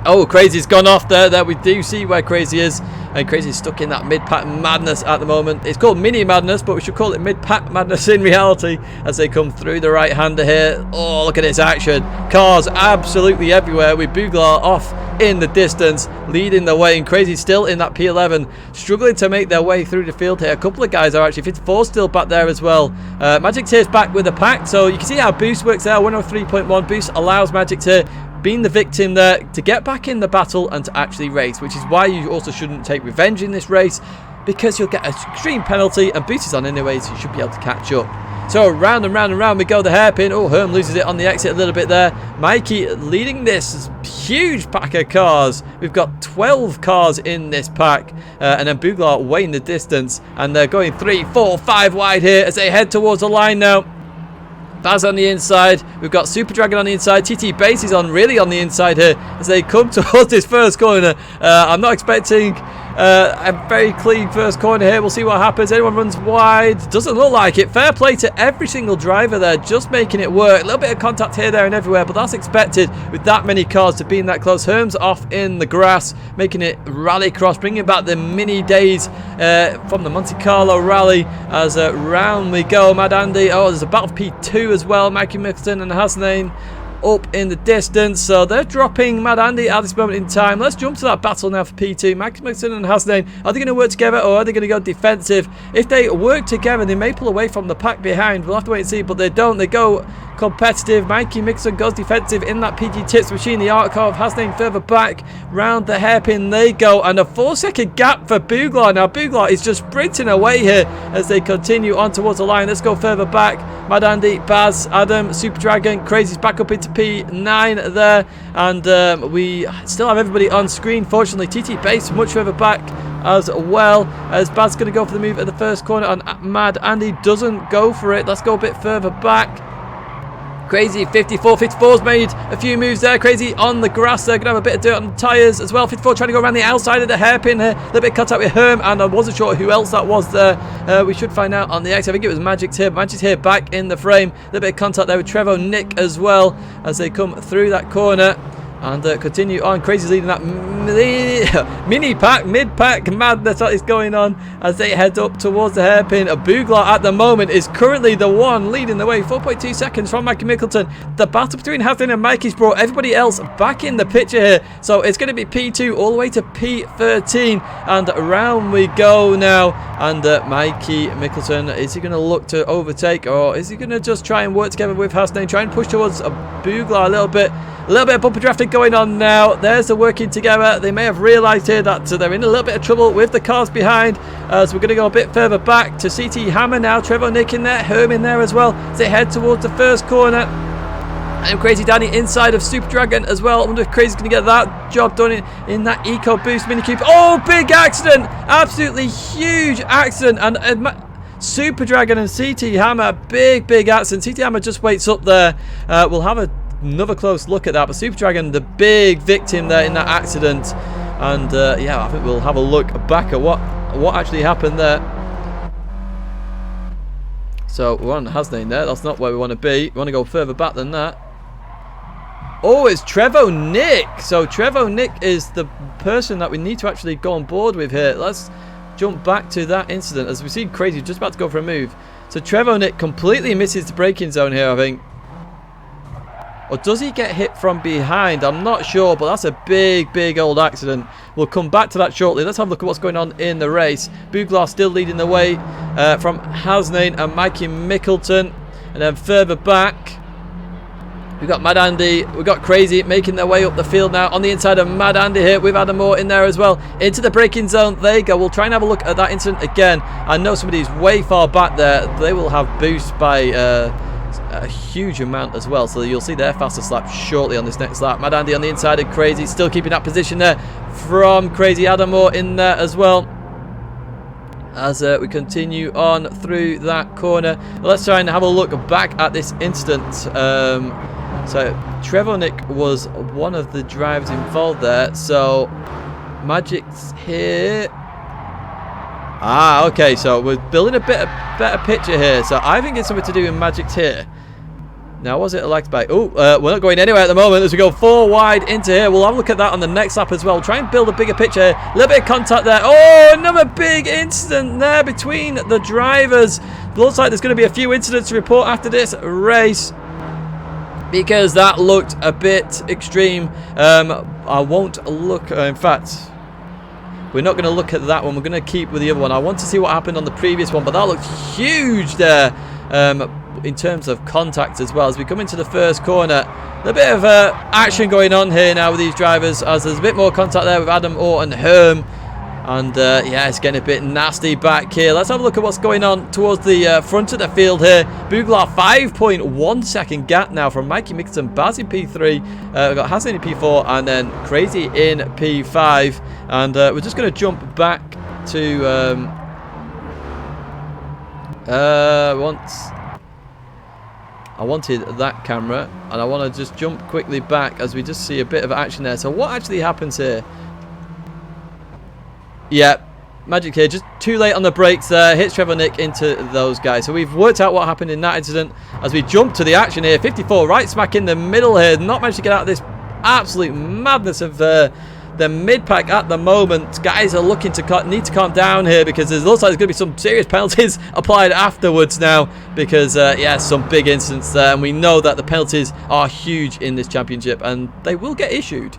Oh, Crazy's gone off there. There we do see where Crazy is. And Crazy's stuck in that mid-pack madness at the moment. It's called mini madness, but we should call it mid-pack madness in reality as they come through the right-hander here. Oh, look at this action. Cars absolutely everywhere with Booglar off in the distance, leading the way. And Crazy still in that P11, struggling to make their way through the field here. A couple of guys are actually 54 still back there as well. Magic Tear's back with the pack, so you can see how Boost works there. 103.1 Boost allows Magic Tear, being the victim there, to get back in the battle and to actually race, which is why you also shouldn't take revenge in this race, because you'll get an extreme penalty, and Boost is on anyway, so you should be able to catch up. So round and round and round we go, the hairpin. Oh, Herm loses it on the exit a little bit there. Mikey leading this huge pack of cars. We've got 12 cars in this pack, and then Booglar weighing the distance, and they're going 3, 4, 5 wide here as they head towards the line now. Baz on the inside. We've got Super Dragon on the inside. TT Base is really on the inside here as they come towards this first corner. I'm not expecting a very clean first corner here. We'll see what happens. Anyone runs wide? Doesn't look like it. Fair play to every single driver there, just making it work. A little bit of contact here, there and everywhere, but that's expected with that many cars to being that close. Herm's off in the grass, making it rallycross, bringing back the mini days from the Monte Carlo rally. As round we go. Mad Andy. Oh, there's a battle of P2 as well. Mikey Mickleton and Hasnain up in the distance, so they're dropping Mad Andy at this moment in time. Let's jump to that battle now for P2. Mikey Mickleton and Hasnain, are they going to work together, or are they going to go defensive? If they work together, they may pull away from the pack behind. We'll have to wait and see, but they don't. They go competitive. Mikey Mickleton goes defensive in that PG Tips machine. The art car of Hasnain further back. Round the hairpin they go, and a 4-second gap for Booglar. Now Booglar is just sprinting away here as they continue on towards the line. Let's go further back. Mad Andy, Baz, Adam, Super Dragon, Crazy's back up into P9 there, and we still have everybody on screen. Fortunately, TT Base much further back as well, as Baz's going to go for the move at the first corner, and Mad Andy doesn't go for it. Let's go a bit further back. Crazy 54's made a few moves there. Crazy on the grass there, gonna have a bit of dirt on the tyres as well. 54 trying to go around the outside of the hairpin here. A little bit of contact with Herm, and I wasn't sure who else that was there. We should find out on the exit. I think it was Magic's here. Magic's here back in the frame. A little bit of contact there with Trevo Nick as well as they come through that corner. And continue on. Crazy's leading that mid-pack madness that is going on as they head up towards the hairpin. Booglar at the moment is currently the one leading the way. 4.2 seconds from Mikey Mickleton. The battle between Hasnain and Mikey's brought everybody else back in the picture here. So it's going to be P2 all the way to P13. And around we go now. And Mikey Mickleton, is he going to look to overtake, or is he going to just try and work together with Hasnain? Try and push towards Booglar a little bit. A little bit of bumper drafting going on now. There's the working together. They may have realised here that they're in a little bit of trouble with the cars behind. So we're going to go a bit further back to CT Hammer now. Trevor Nick in there. Herm in there as well as they head towards the first corner. And Crazy Danny inside of Super Dragon as well. I wonder if Crazy's going to get that job done in that Eco Boost Mini Cube. Oh, big accident. Absolutely huge accident. And Super Dragon and CT Hammer, big accident. CT Hammer just waits up there. We'll have another close look at that, but Super Dragon, the big victim there in that accident. And yeah, I think we'll have a look back at what actually happened there. So we're on Hasnain there. That's not where we want to be. We want to go further back than that. Oh, it's Tidgney. So Tidgney is the person that we need to actually go on board with here. Let's jump back to that incident. As we see Crazy just about to go for a move. So Tidgney completely misses the braking zone here, I think. Or does he get hit from behind? I'm not sure, but that's a big old accident. We'll come back to that shortly. Let's have a look at what's going on in the race. Buglar still leading the way from Hasnain and Mikey Mickleton. And then further back, we've got Mad Andy, we've got Crazy making their way up the field now. On the inside of Mad Andy here, with Adam Moore in there as well. Into the braking zone, there you go. We'll try and have a look at that incident again. I know somebody's way far back there. They will have boost by a huge amount as well, so you'll see their fastest lap shortly on this next lap. Mad Andy on the inside of Crazy, still keeping that position there from Crazy. Adam Moore in there as well as we continue on through that corner. Let's try and have a look back at this incident. So Tidgney was one of the drivers involved there, so Magic's here. Okay, so we're building a better picture here. So I think it's something to do with Magic's here. Now, was it a lag spike? Oh, we're not going anywhere at the moment as we go 4 wide into here. We'll have a look at that on the next lap as well. Try and build a bigger picture here. A little bit of contact there. Oh, another big incident there between the drivers. It looks like there's going to be a few incidents to report after this race, because that looked a bit extreme. I won't look, in fact, we're not going to look at that one. We're going to keep with the other one. I want to see what happened on the previous one, but that looked huge there in terms of contact as well. As we come into the first corner, a bit of action going on here now with these drivers, as there's a bit more contact there with Adam Orr and Herm. And yeah, it's getting a bit nasty back here. Let's have a look at what's going on towards the front of the field here. Buglar 5.1 second gap now from Mikey Mickleton, Baz in P3. We've got Hassan in P4 and then Crazy in P5. And we're just going to jump back to I wanted that camera, and I want to just jump quickly back as we just see a bit of action there. So what actually happens here? Yeah, Magic here, just too late on the brakes there, hits Tidgney into those guys. So we've worked out what happened in that incident as we jump to the action here. 54 right smack in the middle here, not managed to get out of this absolute madness of the mid-pack at the moment. Guys are looking to need to calm down here, because it looks like there's going to be some serious penalties applied afterwards now, because yeah, some big incidents there, and we know that the penalties are huge in this championship, and they will get issued.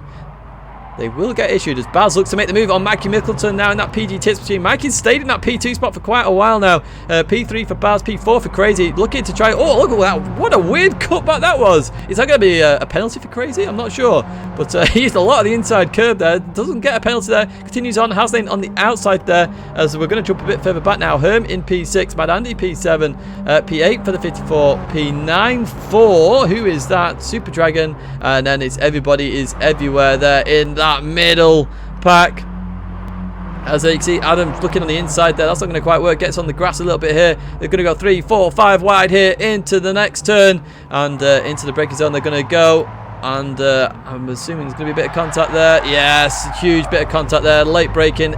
They will get issued as Baz looks to make the move on Mikey Mickleton now in that PG tips between. Mikey's stayed in that P2 spot for quite a while now. P3 for Baz, P4 for Crazy. Looking to try. Oh, look at that. What a weird cutback that was. Is that going to be a penalty for Crazy? I'm not sure. But he used a lot of the inside curb there. Doesn't get a penalty there. Continues on. Hasnain on the outside there, as we're going to jump a bit further back now. Herm in P6. Mad Andy P7. P8 for the 54. P9 for, who is that? Super Dragon. And then it's everybody is everywhere there in that middle pack. As you can see, Adam's looking on the inside there. That's not going to quite work. Gets on the grass a little bit here. They're going to go 3, 4, 5 wide here into the next turn, and into the braking zone they're going to go. And I'm assuming there's going to be a bit of contact there. Yes, huge bit of contact there. Late braking.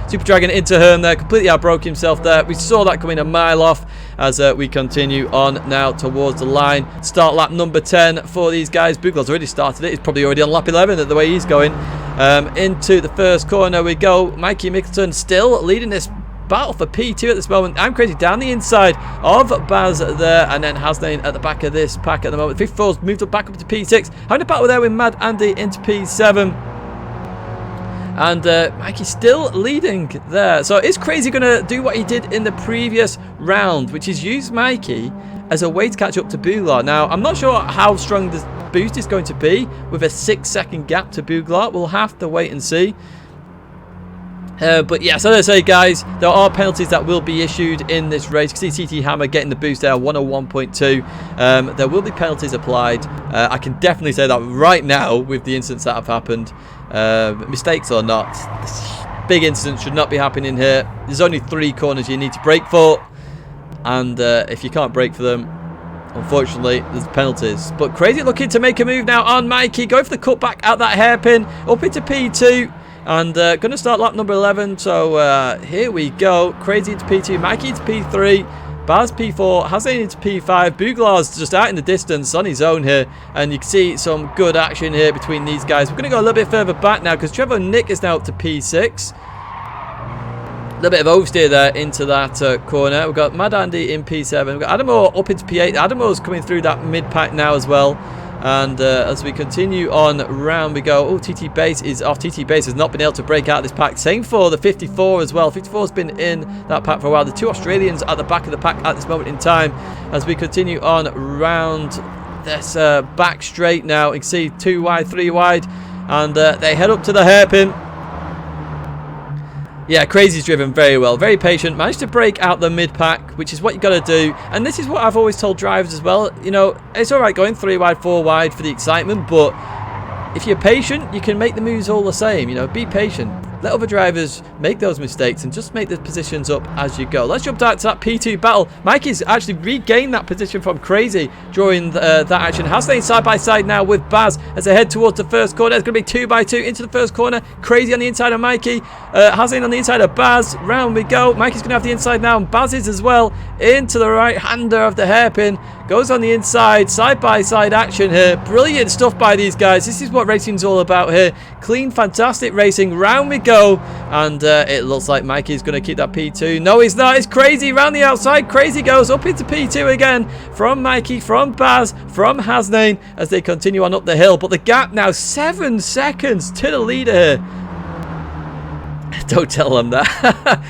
Super Dragon into Herm there. Completely outbroke himself there. We saw that coming a mile off as we continue on now towards the line. Start lap number 10 for these guys. Buglar's already started it. He's probably already on lap 11 at the way he's going. Into the first corner we go. Mikey Mickleton still leading this battle for P2 at this moment. I'm Crazy down the inside of Baz there, and then Hasnain at the back of this pack at the moment. 54's moved back up to P6. Having a battle there with Mad Andy into P7. And Mikey's still leading there. So is Crazy going to do what he did in the previous round, which is use Mikey as a way to catch up to Buglar? Now, I'm not sure how strong this boost is going to be with a 6-second gap to Buglar. We'll have to wait and see. But yes, as I say, guys, there are penalties that will be issued in this race. You can see CT Hammer getting the boost there, 101.2. There will be penalties applied. I can definitely say that right now with the incidents that have happened. Mistakes or not, big incidents should not be happening here. There's only 3 corners you need to brake for, and if you can't brake for them, unfortunately, there's penalties. But Crazy looking to make a move now on Mikey. Go for the cutback at that hairpin, up into P2. And going to start lap number 11. So here we go. Crazy into P2, Mikey into P3. Baz P4, Hasnain into P5. Buglar's just out in the distance on his own here. And you can see some good action here between these guys. We're going to go a little bit further back now because Trevor Nick is now up to P6. A little bit of oversteer there into that corner. We've got Mad Andy in P7. We've got Adamo up into P8. Adamo's coming through that mid-pack now as well. And as we continue on round we go. Oh, TT Base is off. TT Base has not been able to break out of this pack. Same for the 54 as well. 54 has been in that pack for a while. The two Australians at the back of the pack at this moment in time. As we continue on round this back straight now. You can see 2 wide, 3 wide. And they head up to the hairpin. Yeah, Crazy's driven very well, very patient, managed to break out the mid-pack, which is what you got to do. And this is what I've always told drivers as well. You know, it's alright going 3 wide, 4 wide for the excitement, but if you're patient, you can make the moves all the same. You know, be patient. Let other drivers make those mistakes and just make the positions up as you go. Let's jump back to that P2 battle. Mikey's actually regained that position from Crazy during that action. Hasnain side by side now with Baz as they head towards the first corner. It's going to be 2 by 2 into the first corner. Crazy on the inside of Mikey. Hasnain on the inside of Baz. Round we go. Mikey's going to have the inside now, and Baz is as well. Into the right-hander of the hairpin. Goes on the inside. Side-by-side action here. Brilliant stuff by these guys. This is what racing's all about here. Clean, fantastic racing. Round we go. And it looks like Mikey's going to keep that P2. No, he's not. It's Crazy around the outside. Crazy goes up into P2 again. From Mikey, from Baz, from Hasnain as they continue on up the hill. But the gap now 7 seconds to the leader here. Don't tell them that.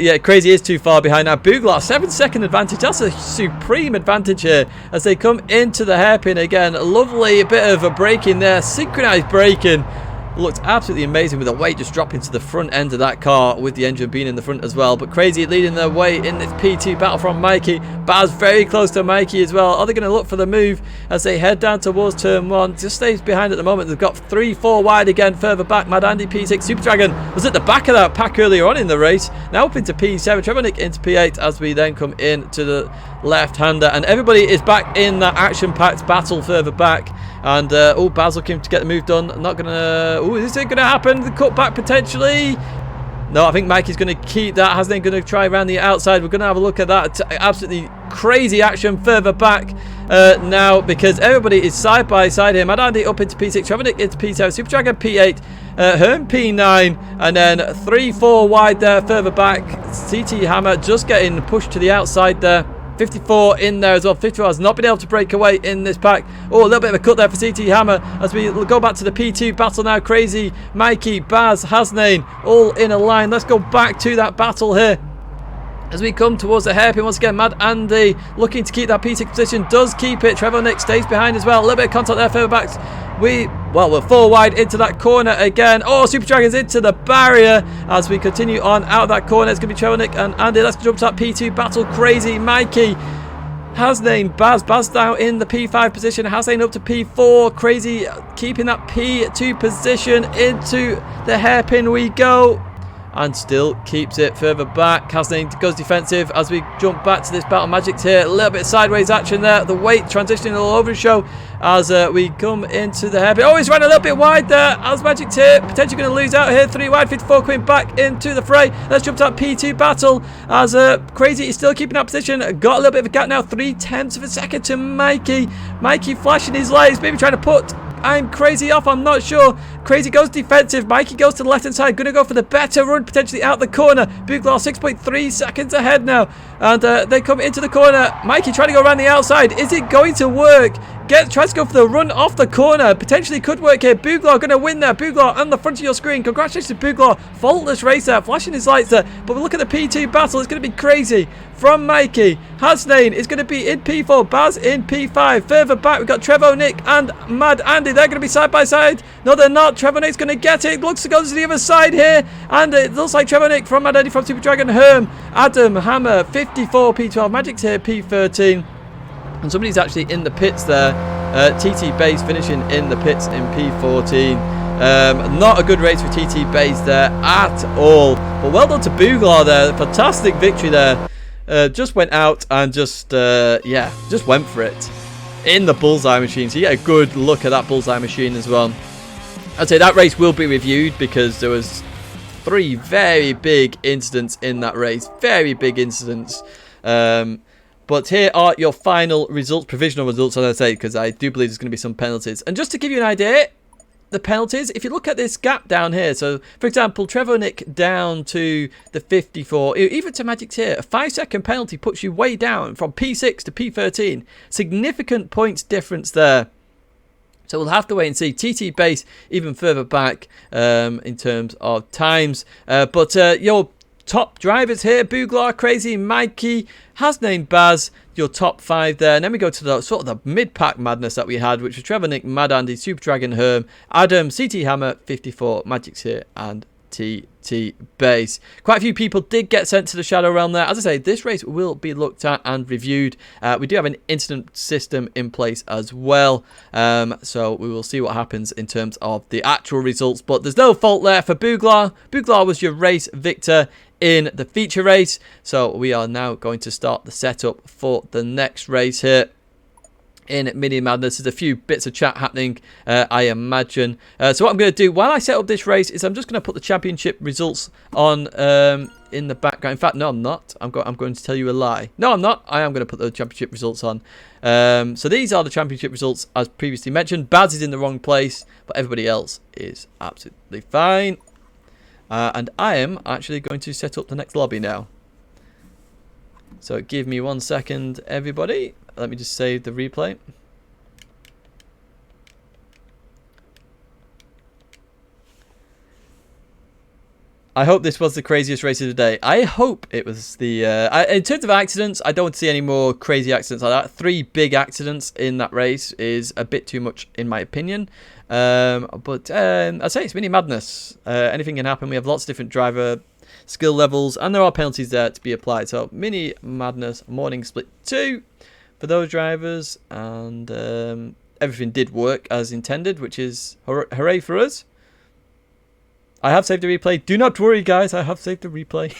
Yeah, Crazy is too far behind now. Buglar, 7-second advantage. That's a supreme advantage here as they come into the hairpin again. Lovely bit of a braking there. Synchronized braking. Looked absolutely amazing with the weight just dropping to the front end of that car with the engine being in the front as well. But Crazy leading the way in this P2 battle from Mikey. Baz very close to Mikey as well. Are they going to look for the move as they head down towards turn 1? Just stays behind at the moment. They've got 3, 4 wide again further back. Mad Andy P6. Super Dragon was at the back of that pack earlier on in the race. Now up into P7. Trevor Nick into P8 as we then come in to the left-hander. And everybody is back in that action-packed battle further back. And, oh, Baz looking to get the move done. Not going to... Oh, is it going to happen? The cutback potentially. No, I think Mikey's going to keep that. Hasnain going to try around the outside. We're going to have a look at that. Absolutely crazy action further back now because everybody is side by side here. Mad Andy up into P6. Trevor Nick into P7. Super Dragon P8. Herm P9. And then 3, 4 wide there further back. CT Hammer just getting pushed to the outside there. 54 in there as well. 54 has not been able to break away in this pack. Oh, a little bit of a cut there for CT Hammer as we go back to the P2 battle now. Crazy, Mikey, Baz, Hasnain all in a line. Let's go back to that battle here. As we come towards the hairpin once again, Mad Andy looking to keep that P6 position, does keep it. Trevor Nick stays behind as well. A little bit of contact there further back. We're 4 wide into that corner again. Oh, Super Dragon's into the barrier as we continue on out of that corner. It's going to be Trevor Nick and Andy. Let's jump to that P2 battle. Crazy, Mikey, Hasnain, Baz down in the P5 position. Hasnain up to P4. Crazy keeping that P2 position. Into the hairpin we go. And still keeps it further back. Hasnain goes defensive as we jump back to this Battle Magic here. A little bit of sideways action there. The weight transitioning all over the show as we come into the hairpin. Oh, he's ran a little bit wide there as Magic here. Potentially going to lose out here. 3 wide, 54 coming back into the fray. Let's jump to that P2 battle as Crazy is still keeping that position. Got a little bit of a gap now. 3/10 of a second to Mikey. Mikey flashing his lights. Maybe trying to put I'm Crazy off, I'm not sure. Crazy goes defensive. Mikey goes to the left hand side. Going to go for the better run, potentially out the corner. Buglar 6.3 seconds ahead now. And they come into the corner. Mikey trying to go around the outside. Is it going to work? Tries to go for the run off the corner. Potentially could work here. Buglar going to win there. Buglar on the front of your screen. Congratulations to Buglar. Faultless race there. Flashing his lights there. But we look at the P2 battle. It's going to be Crazy from Mikey. Hasnain is going to be in P4. Baz in P5. Further back, we've got Trevor Nick and Mad Andy. They're going to be side by side. No, they're not. Trevor Nick's going to get it. Looks to go to the other side here. And it looks like Trevor Nick from Mad Andy from Super Dragon. Herm, Adam, Hammer, 54, P12. Magic's here, P13. And somebody's actually in the pits there. TT Base finishing in the pits in P14. Not a good race for TT Base there at all. But well done to Buglar there. Fantastic victory there. Just went out and just went for it in the bullseye machine. So you get a good look at that bullseye machine as well. I'd say that race will be reviewed because there was 3 very big incidents in that race. Very big incidents. But here are your final results, provisional results, as I say, because I do believe there's going to be some penalties. And just to give you an idea, the penalties, if you look at this gap down here, so for example, Trevor Nick down to the 54, even to Magic's here, a 5-second penalty puts you way down from P6 to P13. Significant points difference there. So we'll have to wait and see. TT Base even further back in terms of times. But your top drivers here, Buglar, Crazy, Mikey, Hasnain, Baz, your top 5 there. And then we go to the sort of the mid-pack madness that we had, which was Trevor Nick, Mad Andy, Super Dragon, Herm, Adam, CT Hammer, 54, Magic's here, and TT Base. Quite a few people did get sent to the Shadow Realm there. As I say, this race will be looked at and reviewed. We do have an incident system in place as well. So we will see what happens in terms of the actual results. But there's no fault there for Buglar. Buglar was your race victor in the feature race. So we are now going to start the setup for the next race here in Mini Madness. There's a few bits of chat happening, I imagine. So what I'm going to do while I set up this race is I'm just going to put the championship results on in the background. In fact, no, I'm not. I'm going to tell you a lie. No, I'm not. I am going to put the championship results on. So these are the championship results as previously mentioned. Baz is in the wrong place, but everybody else is absolutely fine. And I am actually going to set up the next lobby now. So give me 1 second, everybody. Let me just save the replay. I hope this was the craziest race of the day. I hope it was the... in terms of accidents, I don't see any more crazy accidents like that. 3 big accidents in that race is a bit too much, in my opinion. But I'd say it's Mini Madness. Anything can happen. We have lots of different driver skill levels, and there are penalties there to be applied. So Mini Madness Morning Split 2 for those drivers, and everything did work as intended, which is hooray for us. I have saved the replay. Do not worry, guys. I have saved the replay.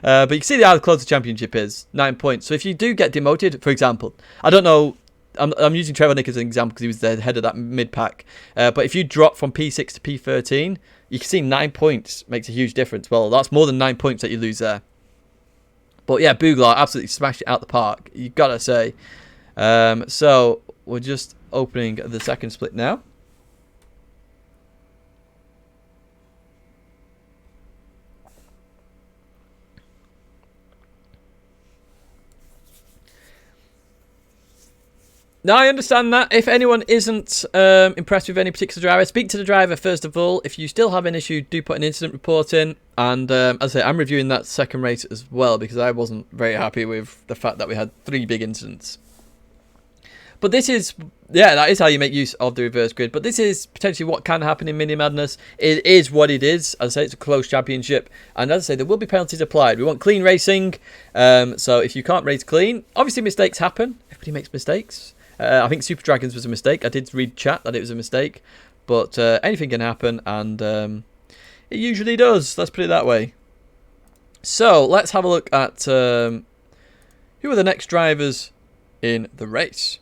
But you can see how close the championship is. 9 points. So if you do get demoted, for example, I don't know. I'm using Trevor Nick as an example because he was the head of that mid-pack. But if you drop from P6 to P13, you can see 9 points makes a huge difference. Well, that's more than 9 points that you lose there. But yeah, Buglar absolutely smashed it out the park. You gotta say. So we're just opening the second split now. Now, I understand that. If anyone isn't impressed with any particular driver, speak to the driver first of all. If you still have an issue, do put an incident report in. And as I say, I'm reviewing that second race as well because I wasn't very happy with the fact that we had 3 big incidents. But this is, yeah, that is how you make use of the reverse grid. But this is potentially what can happen in Mini Madness. It is what it is. As I say, it's a close championship. And as I say, there will be penalties applied. We want clean racing. So if you can't race clean, obviously mistakes happen. Everybody makes mistakes. I think Super Dragons was a mistake. I did read chat that it was a mistake. But anything can happen, and it usually does. Let's put it that way. So let's have a look at who are the next drivers in the race.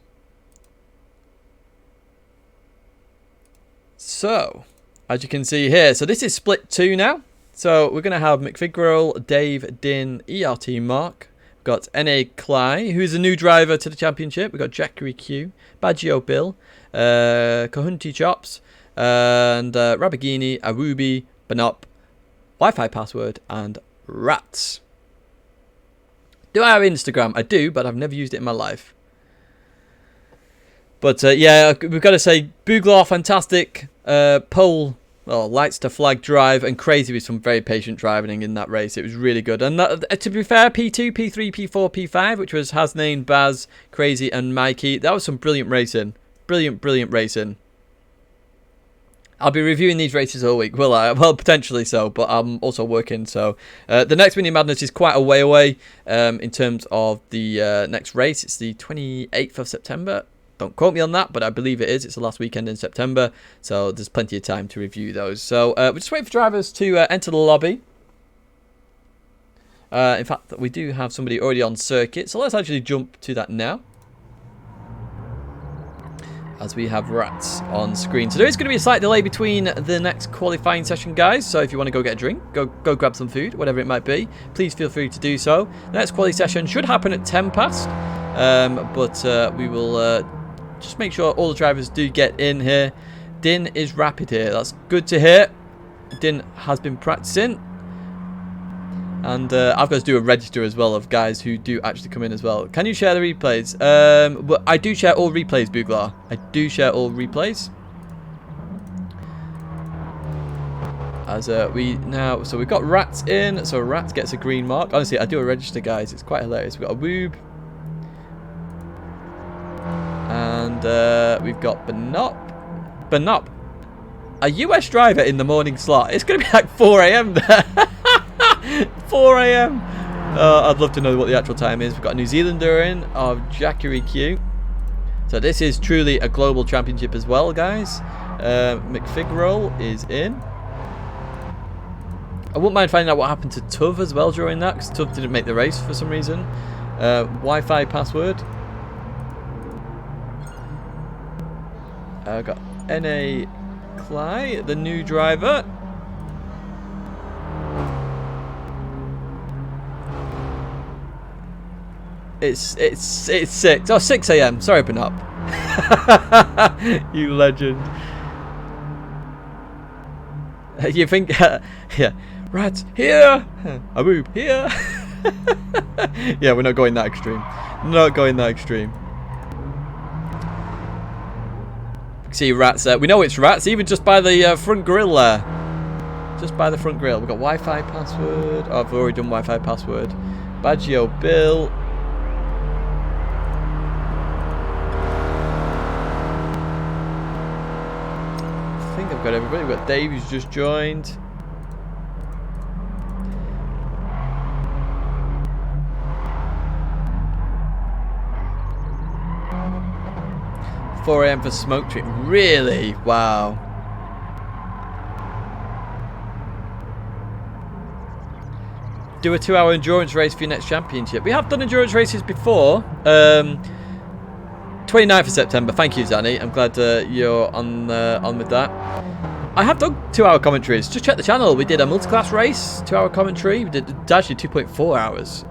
So, as you can see here, so this is split 2 now. So we're going to have McFigurl, Dave, Din, ERT Mark. Got N.A. Cly, who's a new driver to the championship. We've got Jackery Q, Baggio Bill, Kahunti Chops, and Rabagini, Awubi, Banop, Wi-Fi Password, and Rats. Do I have Instagram? I do, but I've never used it in my life. But yeah, we've got to say, Buglar, fantastic. Pole, well, lights to flag drive, and Crazy with some very patient driving in that race. It was really good. And that, to be fair, P2, P3, P4, P5, which was Hasnain, Baz, Crazy, and Mikey. That was some brilliant racing. Brilliant, brilliant racing. I'll be reviewing these races all week, will I? Well, potentially so, but I'm also working. So the next Mini Madness is quite a way away in terms of the next race. It's the 28th of September. Don't quote me on that, but I believe it is. It's the last weekend in September, so there's plenty of time to review those. So we're just waiting for drivers to enter the lobby. In fact, we do have somebody already on circuit, so let's actually jump to that now. as we have Rats on screen. So there is going to be a slight delay between the next qualifying session, guys. So if you want to go get a drink, go grab some food, whatever it might be, please feel free to do so. The next quality session should happen at 10 past, but we will just make sure all the drivers do get in here. Din is rapid here. That's good to hear. Din has been practicing. And I've got to do a register as well of guys who do actually come in as well. Can you share the replays? Well, I do share all replays, Buglar. I do share all replays. As so we've got Rats in. So Rats gets a green mark. Honestly, I do a register, guys. It's quite hilarious. We've got a Woob. And we've got Benop. Benop. A US driver in the morning slot. It's going to be like 4 a.m. there. 4 a.m. I'd love to know what the actual time is. We've got a New Zealander in of Jackery Q. So this is truly a global championship as well, guys. McFigroll is in. I wouldn't mind finding out what happened to Tuv as well during that, because Tuv didn't make the race for some reason. Wi-Fi password. I've got N.A. Cly, the new driver. It's 6. Oh, 6 a.m. Sorry, Benop. You legend. You think, yeah, Rats here, a Whoop here. Yeah, we're not going that extreme. Not going that extreme. See Rats there. We know it's Rats, even just by the front grille there. Just by the front grille. We've got Wi-Fi password. Oh, I've already done Wi-Fi password. Baggio Bill. I think I've got everybody. We've got Dave who's just joined. .4 a.m. for Smoke Trip. Really? Wow. Do a 2-hour endurance race for your next championship. We have done endurance races before. 29th of September. Thank you, Zanny. I'm glad you're on with that. I have done 2-hour commentaries. Just check the channel. We did a multi-class race, 2-hour commentary. We did actually 2.4 hours.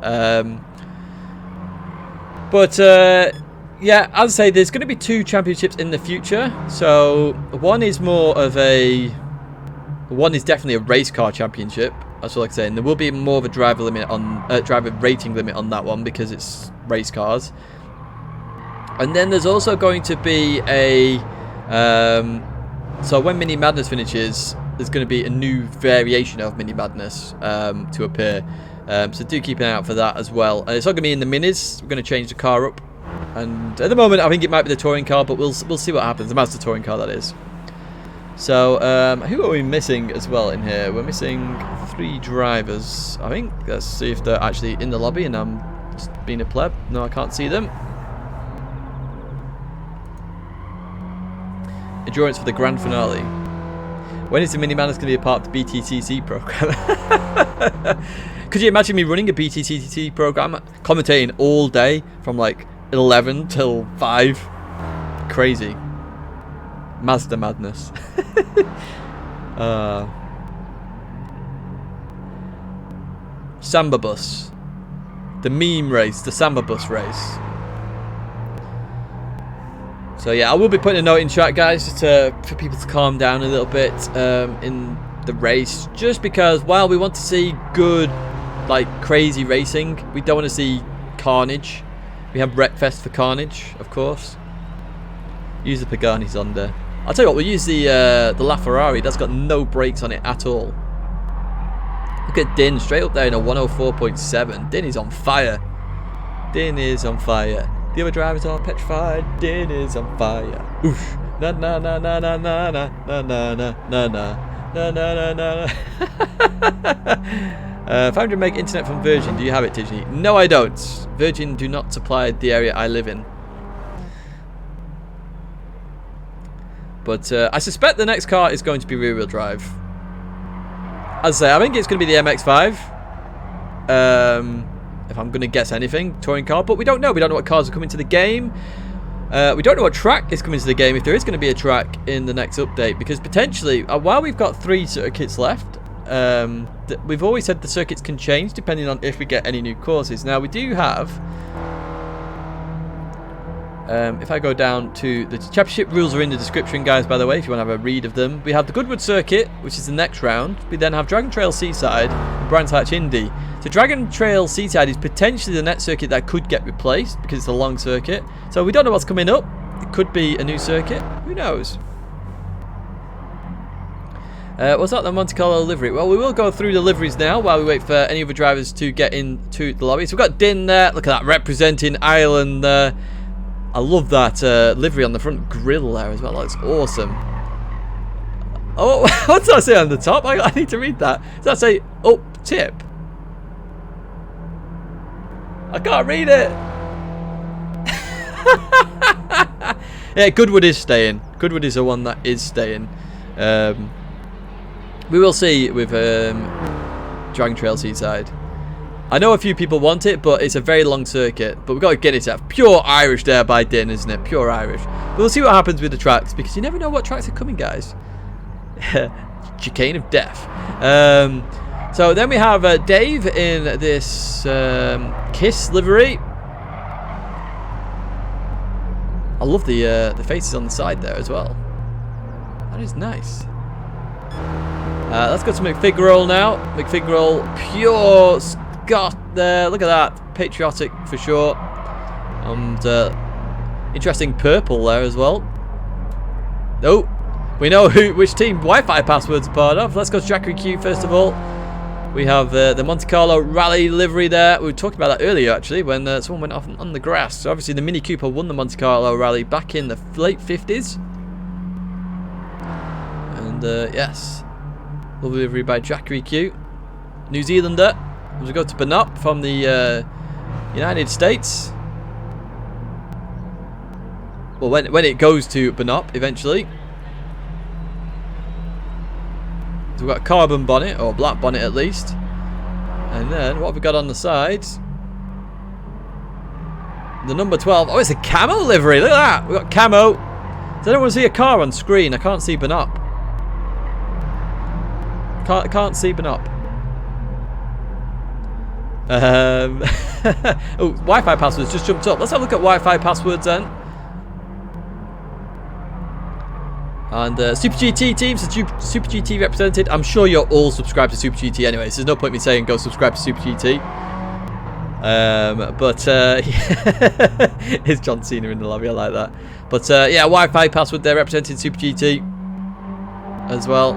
Yeah, as I say, there's going to be 2 championships in the future. So one is definitely a race car championship. That's all I can say. And there will be more of a driver rating limit on that one because it's race cars. And then there's also going to be a so when Mini Madness finishes, there's going to be a new variation of Mini Madness to appear. So do keep an eye out for that as well. And it's not going to be in the minis. We're going to change the car up. And at the moment, I think it might be the touring car, but we'll see what happens. The Mazda touring car, that is. So, who are we missing as well in here? We're missing 3 drivers, I think. Let's see if they're actually in the lobby and I'm just being a pleb. No, I can't see them. Endurance for the grand finale. When is the Mini Madness going to be a part of the BTCC program? Could you imagine me running a BTCC program, commentating all day from like 11 till 5? Crazy. Mazda madness. Samba bus. The meme race, the Samba bus race. So yeah, I will be putting a note in chat, guys, just for people to calm down a little bit in the race. Just because, while we want to see good, like, crazy racing, we don't want to see carnage. We have Wreckfest for carnage, of course. Use the Pagani Zonda. I'll tell you what, we'll use the LaFerrari. That's got no brakes on it at all. Look at Din, straight up there in a 104.7. Din is on fire. Din is on fire. The other drivers are petrified. Din is on fire. Oof. Na na na na na na na na na na na na na na. 500 meg internet from Virgin. Do you have it, Tidgney? No, I don't. Virgin do not supply the area I live in. But I suspect the next car is going to be rear-wheel drive. As I say, I think it's going to be the MX-5. If I'm going to guess anything, touring car. But we don't know. We don't know what cars are coming to the game. We don't know what track is coming to the game, if there is going to be a track in the next update, because potentially, while we've got 3 circuits left, we've always said the circuits can change depending on if we get any new courses. Now, we do have, if I go down to the championship rules are in the description, guys, by the way, if you want to have a read of them. We have the Goodwood Circuit, which is the next round. We then have Dragon Trail Seaside and Brands Hatch Indy. So Dragon Trail Seaside is potentially the next circuit that could get replaced because it's a long circuit. So we don't know what's coming up. It could be a new circuit. Who knows? Was that the Monte Carlo livery? Well, we will go through the liveries now while we wait for any other drivers to get into the lobby. So we've got Din there. Look at that, representing Ireland there. I love that livery on the front grille there as well. That's awesome. Oh, what does that say on the top? I need to read that. Does that say up tip? I can't read it. Yeah, Goodwood is staying. Goodwood is the one that is staying. We will see with Dragon Trail Seaside. I know a few people want it, but it's a very long circuit. But we've got to get it out. Pure Irish there by Din, isn't it? Pure Irish. But we'll see what happens with the tracks, because you never know what tracks are coming, guys. Chicane of Death. So then we have Dave in this Kiss livery. I love the faces on the side there as well. That is nice. Let's go to McFigurl now. McFigurl, pure Scott there. Look at that. Patriotic for sure. And interesting purple there as well. Oh, we know which team Wi-Fi password's a part of. Let's go to Jackery Q first of all. We have the Monte Carlo Rally livery there. We were talking about that earlier actually when someone went off on the grass. So obviously the Mini Cooper won the Monte Carlo Rally back in the late 50s. And yes, lovely livery by Jackery Q. New Zealander. As we go to Benop from the United States. Well, when it goes to Benop eventually. So we've got a carbon bonnet, or black bonnet at least. And then what have we got on the sides? The number 12. Oh, it's a camo livery. Look at that. We've got camo. Does anyone see a car on screen? I can't see Benop. Can't see Benop. Oh, Wi-Fi passwords just jumped up. Let's have a look at Wi-Fi passwords then. And Super GT team, so Super GT represented. I'm sure you're all subscribed to Super GT anyway, so there's no point me saying go subscribe to Super GT. It's John Cena in the lobby, I like that. But yeah, Wi-Fi password there representing Super GT as well.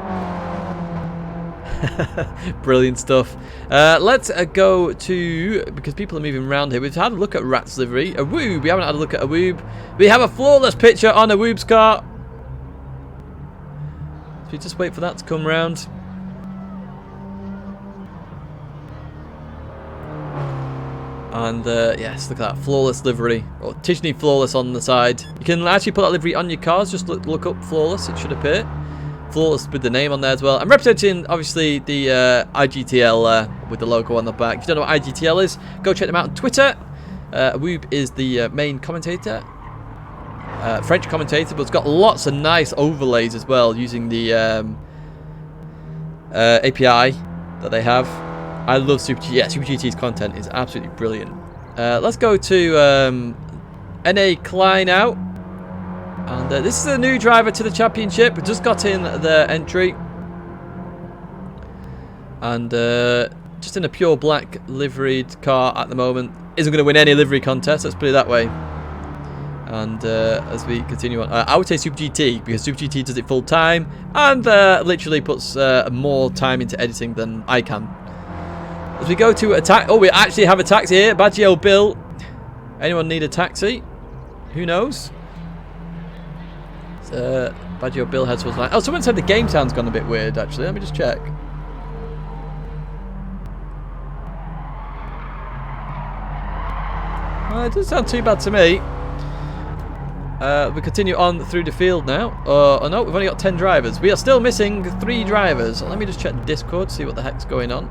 Brilliant stuff. Let's go to, because people are moving around here, we've had a look at Rat's livery. A Woob, we haven't had a look at a Woob. We have a flawless picture on a Woob's car. So we just wait for that to come round. And yes, look at that flawless livery, or Tidgney flawless on the side. You can actually put that livery on your cars. Just look up flawless; it should appear. Flawless with the name on there as well. I'm representing obviously the IGTL with the logo on the back. If you don't know what IGTL is, go check them out on Twitter. Woob is the main commentator, French commentator, but it's got lots of nice overlays as well using the API that they have. I love Super GT. Yeah, Super GT's content is absolutely brilliant. Let's go to NA Klein out. And this is a new driver to the championship. We just got in the entry. And just in a pure black liveried car at the moment. Isn't going to win any livery contest, let's put it that way. And as we continue on, I would say Super GT, because Super GT does it full time. And literally puts more time into editing than I can. As we go to attack, oh, we actually have a taxi here. Baggio Bill. Anyone need a taxi? Who knows? Baggio Bill heads towards line. Oh, someone said the game sound's gone a bit weird, actually. Let me just check. It doesn't sound too bad to me. We continue on through the field now. Oh no, we've only got 10 drivers. We are still missing 3 drivers. Let me just check the Discord, see what the heck's going on.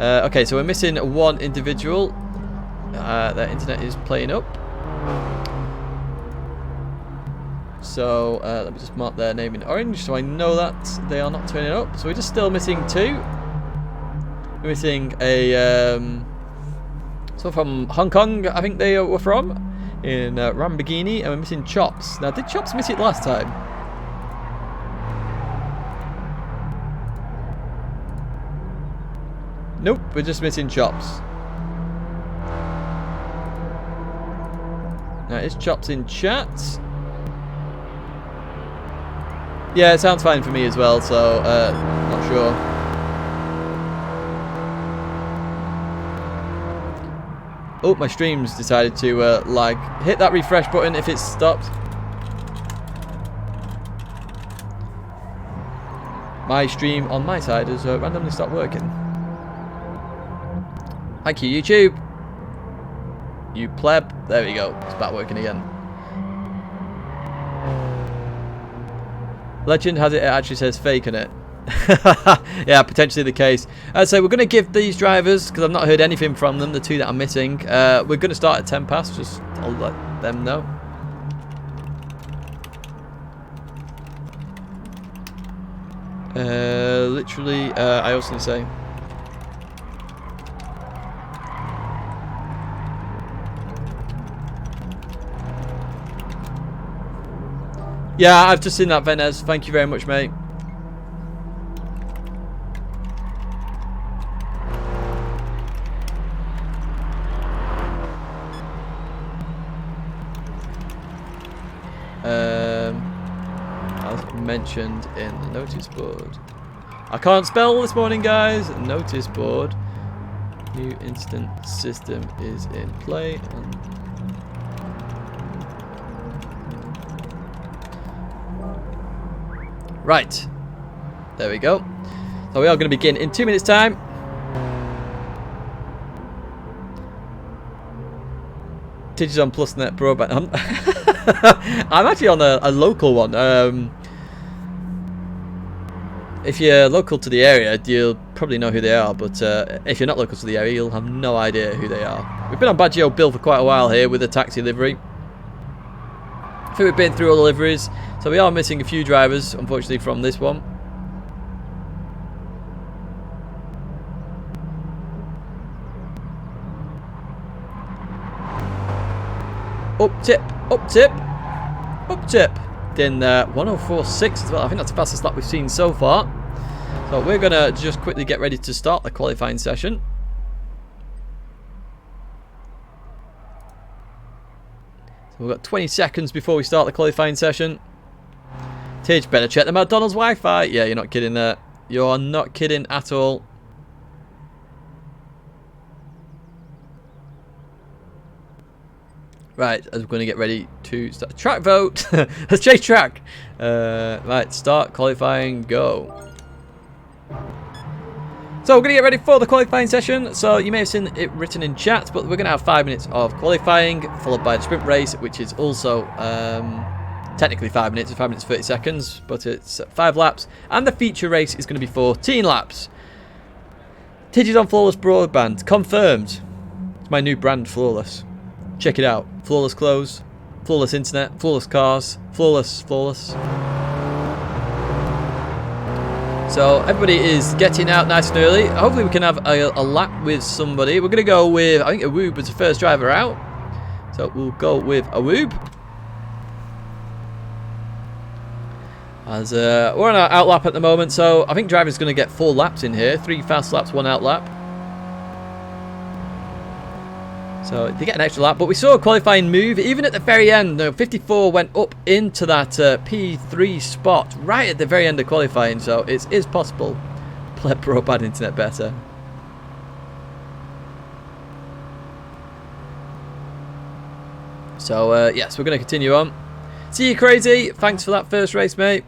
Okay, so we're missing 1 individual. their internet is playing up. So let me just mark their name in orange so I know that they are not turning up. So we're just still missing 2. We're missing a so from Hong Kong, I think they were from, in Lamborghini, and we're missing Chops. Now, did Chops miss it last time? Nope, we're just missing Chops. Now, is Chops in chat? Yeah, it sounds fine for me as well, so not sure. Oh, my stream's decided to lag. Hit that refresh button if it's stopped. My stream on my side has randomly stopped working. Thank you, YouTube. You pleb. There we go. It's back working again. Legend has it actually says fake on it. Yeah, potentially the case. So we're going to give these drivers, because I've not heard anything from them, the 2 that are missing. We're going to start at 10 past, just I'll let them know. Literally, I was going to say. Yeah, I've just seen that, Venez. Thank you very much, mate. As mentioned in the notice board. I can't spell this morning, guys. Notice board. New instant system is in play. Right. There we go. So we are going to begin in 2 minutes' time. Tidgney on PlusNet broadband. I'm actually on a local one. If you're local to the area, you'll probably know who they are. But if you're not local to the area, you'll have no idea who they are. We've been on Maggiore Bill for quite a while here with a taxi livery. I think we've been through all the liveries. So we are missing a few drivers, unfortunately, from this one. Up tip, up tip, up tip. Then 104.6 as well. I think that's the fastest lap we've seen so far. So we're going to just quickly get ready to start the qualifying session. So we've got 20 seconds before we start the qualifying session. Tidge, better check the McDonald's Wi-Fi. Yeah, you're not kidding there. You're not kidding at all. Right, as we're going to get ready to start track vote. Let's chase track. Right, start qualifying, go. So we're going to get ready for the qualifying session. So you may have seen it written in chat, but we're going to have 5 minutes of qualifying, followed by the sprint race, which is also technically 5 minutes. It's 5 minutes 30 seconds, but it's 5 laps. And the feature race is going to be 14 laps. Tidgney on Flawless Broadband, confirmed. It's my new brand, Flawless. Check it out. Flawless clothes, flawless internet, flawless cars, flawless. So everybody is getting out nice and early. Hopefully we can have a lap with somebody. We're going to go with, I think Awoob was the first driver out. So we'll go with Awoob. As we're on our out lap at the moment. So I think driver's going to get 4 laps in here. 3 fast laps, 1 out lap. So they get an extra lap, but we saw a qualifying move even at the very end. 54 went up into that P3 spot right at the very end of qualifying, so it is possible. Pleb broadband internet better. So yes, we're going to continue on. See you, Crazy. Thanks for that first race, mate.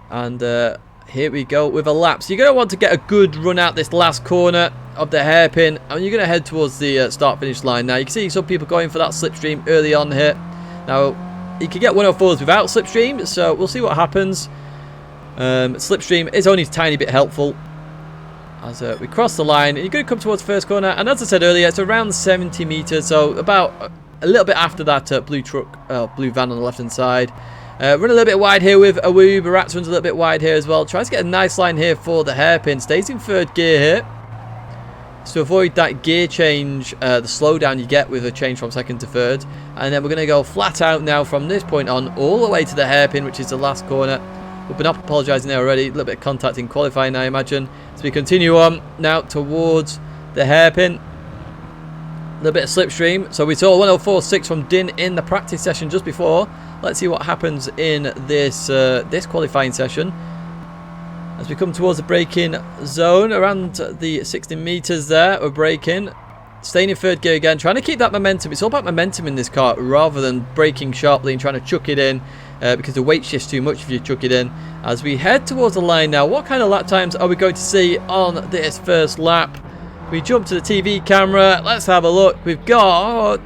And here we go with a lap. So you're going to want to get a good run out this last corner of the hairpin, and you're going to head towards the start-finish line. Now you can see some people going for that slipstream early on here. Now you can get 104s without slipstream, so we'll see what happens. Slipstream is only a tiny bit helpful, As we cross the line, you're going to come towards the first corner, and as I said earlier, it's around 70 meters, so about a little bit after that blue van on the left hand side. Run a little bit wide here with Awoob. Rats runs a little bit wide here as well. Tries to get a nice line here for the hairpin. Stays in third gear here. So to avoid that gear change, the slowdown you get with a change from second to third. And then we're going to go flat out now from this point on, all the way to the hairpin, which is the last corner. We've been apologising there already. A little bit of contact in qualifying, I imagine. So we continue on now towards the hairpin. A little bit of slipstream. So we saw 104.6 from Din in the practice session just before. Let's see what happens in this this qualifying session. As we come towards the braking zone, around the 60 meters there, we're braking. Staying in third gear again, trying to keep that momentum. It's all about momentum in this car rather than braking sharply and trying to chuck it in. Because the weight shifts too much if you chuck it in. As we head towards the line now, what kind of lap times are we going to see on this first lap? We jump to the TV camera. Let's have a look. We've got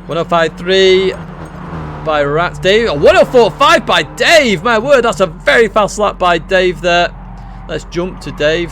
105.3 by Rats. Dave, 104.5 by Dave. My word, that's a very fast lap by Dave there. Let's jump to Dave.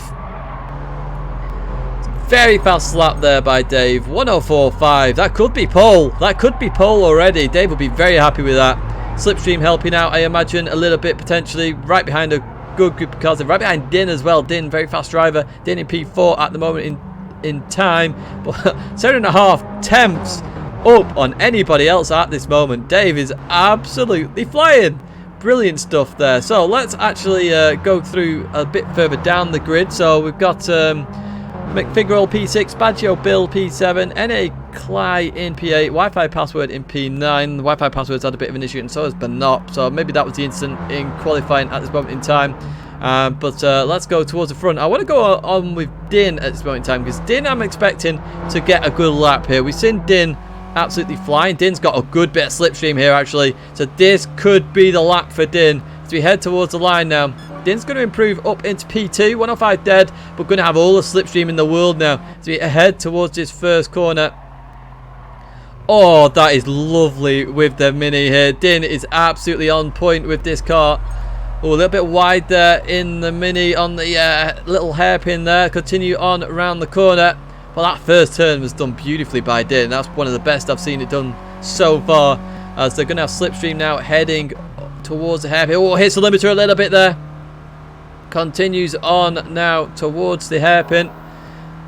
Very fast lap there by Dave. 104.5. That could be pole. That could be pole already. Dave will be very happy with that. Slipstream helping out, I imagine, a little bit potentially. Right behind a good group of cars. Right behind Din as well. Din, very fast driver. Din in P4 at the moment in time. But 7.5 tenths up on anybody else at this moment. Dave is absolutely flying. Brilliant stuff there. So let's actually go through a bit further down the grid. So we've got McFigrol P6, Baggio Bill P7, N.A. Cly in P8, Wi-Fi password in P9. The Wi-Fi password's had a bit of an issue, and so has Benop. So maybe that was the incident in qualifying at this moment in time. But let's go towards the front. I want to go on with Din at this moment in time, because Din I'm expecting to get a good lap here. We've seen Din absolutely flying. Din's got a good bit of slipstream here, actually. So this could be the lap for Din. As we head towards the line now. Din's going to improve up into P2, 105 dead, but going to have all the slipstream in the world now. So we head towards this first corner. Oh, that is lovely with the Mini here. Din is absolutely on point with this car. Oh, a little bit wide there in the Mini on the little hairpin there. Continue on around the corner. Well, that first turn was done beautifully by Din. That's one of the best I've seen it done so far. As they're going to have slipstream now heading towards the hairpin. Oh, hits the limiter a little bit there. Continues on now towards the hairpin.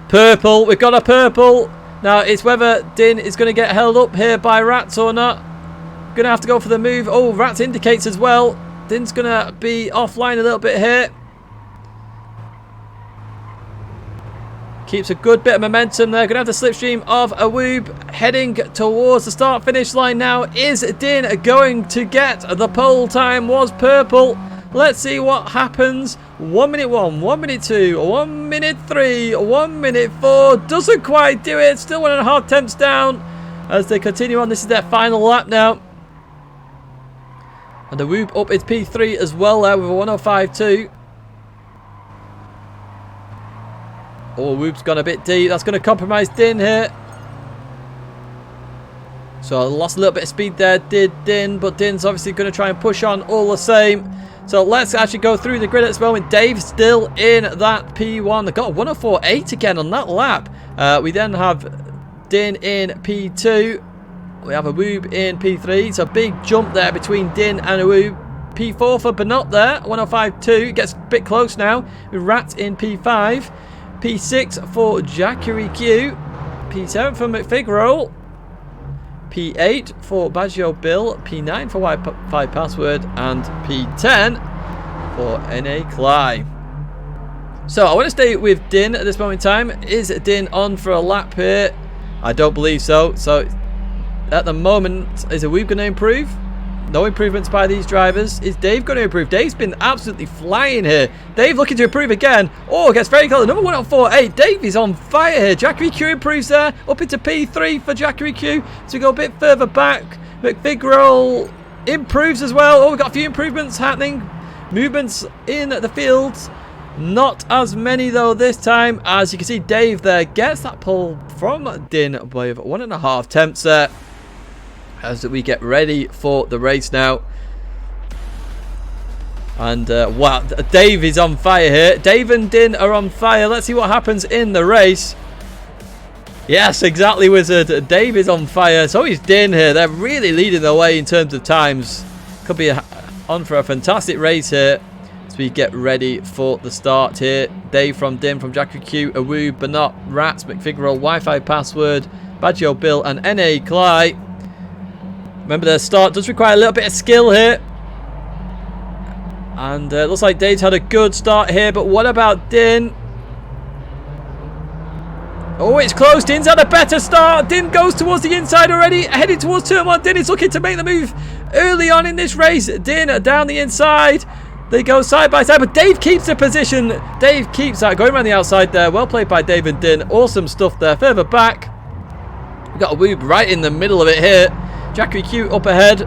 Purple, we've got a purple. Now it's whether Din is going to get held up here by Rats or not. Going to have to go for the move. Oh, Rats indicates as well. Din's going to be offline a little bit here. Keeps a good bit of momentum there. Going to have the slipstream of Awoob heading towards the start-finish line now. Is Din going to get the pole time? Was purple. Let's see what happens. 1 minute 1, 1 minute 2, 1 minute 3, 1 minute 4. Doesn't quite do it. Still 1.5 tenths down as they continue on. This is their final lap now. And the Whoop up its P3 as well there with a 105.2. Oh, Whoop's gone a bit deep. That's going to compromise Din here. So I lost a little bit of speed there, did Din. But Din's obviously going to try and push on all the same. So let's actually go through the grid at this moment. Dave's still in that P1. They've got a 104.8 again on that lap. We then have Din in P2. We have a Woob in P3. It's a big jump there between Din and a Woob. P4 for Benot there. 105.2. Gets a bit close now. Rat in P5. P6 for Jackery Q. P7 for McFigrol. P8 for Baggio Bill, P9 for Wi-Fi password, and P10 for N.A. Cly. So I want to stay with Din at this moment in time. Is Din on for a lap here? I don't believe so. So at the moment, is a Woob going to improve? No improvements by these drivers. Is Dave going to improve? Dave's been absolutely flying here. Dave looking to improve again. Oh, gets very close. Number 104.8. Dave is on fire here. Jackery Q improves there. Up into P3 for Jackery Q. So we go a bit further back. McFigrol improves as well. Oh, we've got a few improvements happening. Movements in the fields. Not as many though this time. As you can see, Dave there gets that pull from Din with 1.5 tenths there. As we get ready for the race now. And wow, Dave is on fire here. Dave and Din are on fire. Let's see what happens in the race. Yes, exactly, Wizard. Dave is on fire. So is Din here. They're really leading the way in terms of times. Could be on for a fantastic race here as we get ready for the start here. Dave from Din, from Jackery Q, Awoo, Bernot, Rats, McFigurel, Wi-Fi Password, Badgio Bill, and NA Cly. Remember, their start does require a little bit of skill here. And it looks like Dave's had a good start here, but what about Din? Oh, it's close. Din's had a better start. Din goes towards the inside already, heading towards turn 1. Din is looking to make the move early on in this race. Din down the inside. They go side by side, but Dave keeps the position. Dave keeps that, going around the outside there. Well played by Dave and Din. Awesome stuff there. Further back, we've got a Woob right in the middle of it here. Jackery Q up ahead.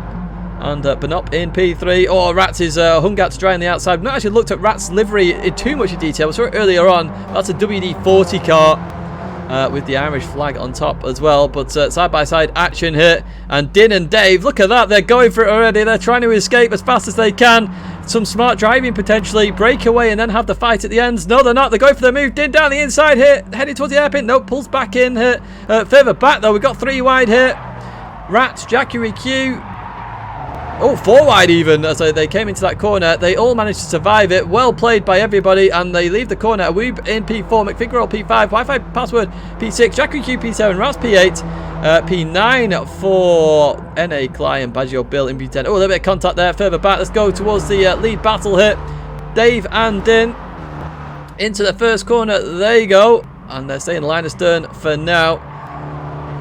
And Benop in P3. Oh, Rats is hung out to dry on the outside. I've not actually looked at Rats' livery in too much detail. We saw it earlier on. That's a WD-40 car. With the Irish flag on top as well, but side-by-side action here, and Din and Dave, look at that, they're going for it already. They're trying to escape as fast as they can. Some smart driving potentially, break away and then have the fight at the ends. No, they're not. They're going for the move. Din down the inside here, heading towards the hairpin. Nope, pulls back in here. Further back though, we've got 3 wide here. Rats, Jackery Q. Oh, 4 wide even, as they came into that corner. They all managed to survive it. Well played by everybody, and they leave the corner. Awoob in P4, McFigurel P5, Wi-Fi Password P6, Jackery Q P7, Rats P8, P9 for NA Cly and Badgio Bill in P10. Oh, a little bit of contact there. Further back, let's go towards the lead battle here. Dave and Din into the first corner. There you go, and they're staying line of stern for now.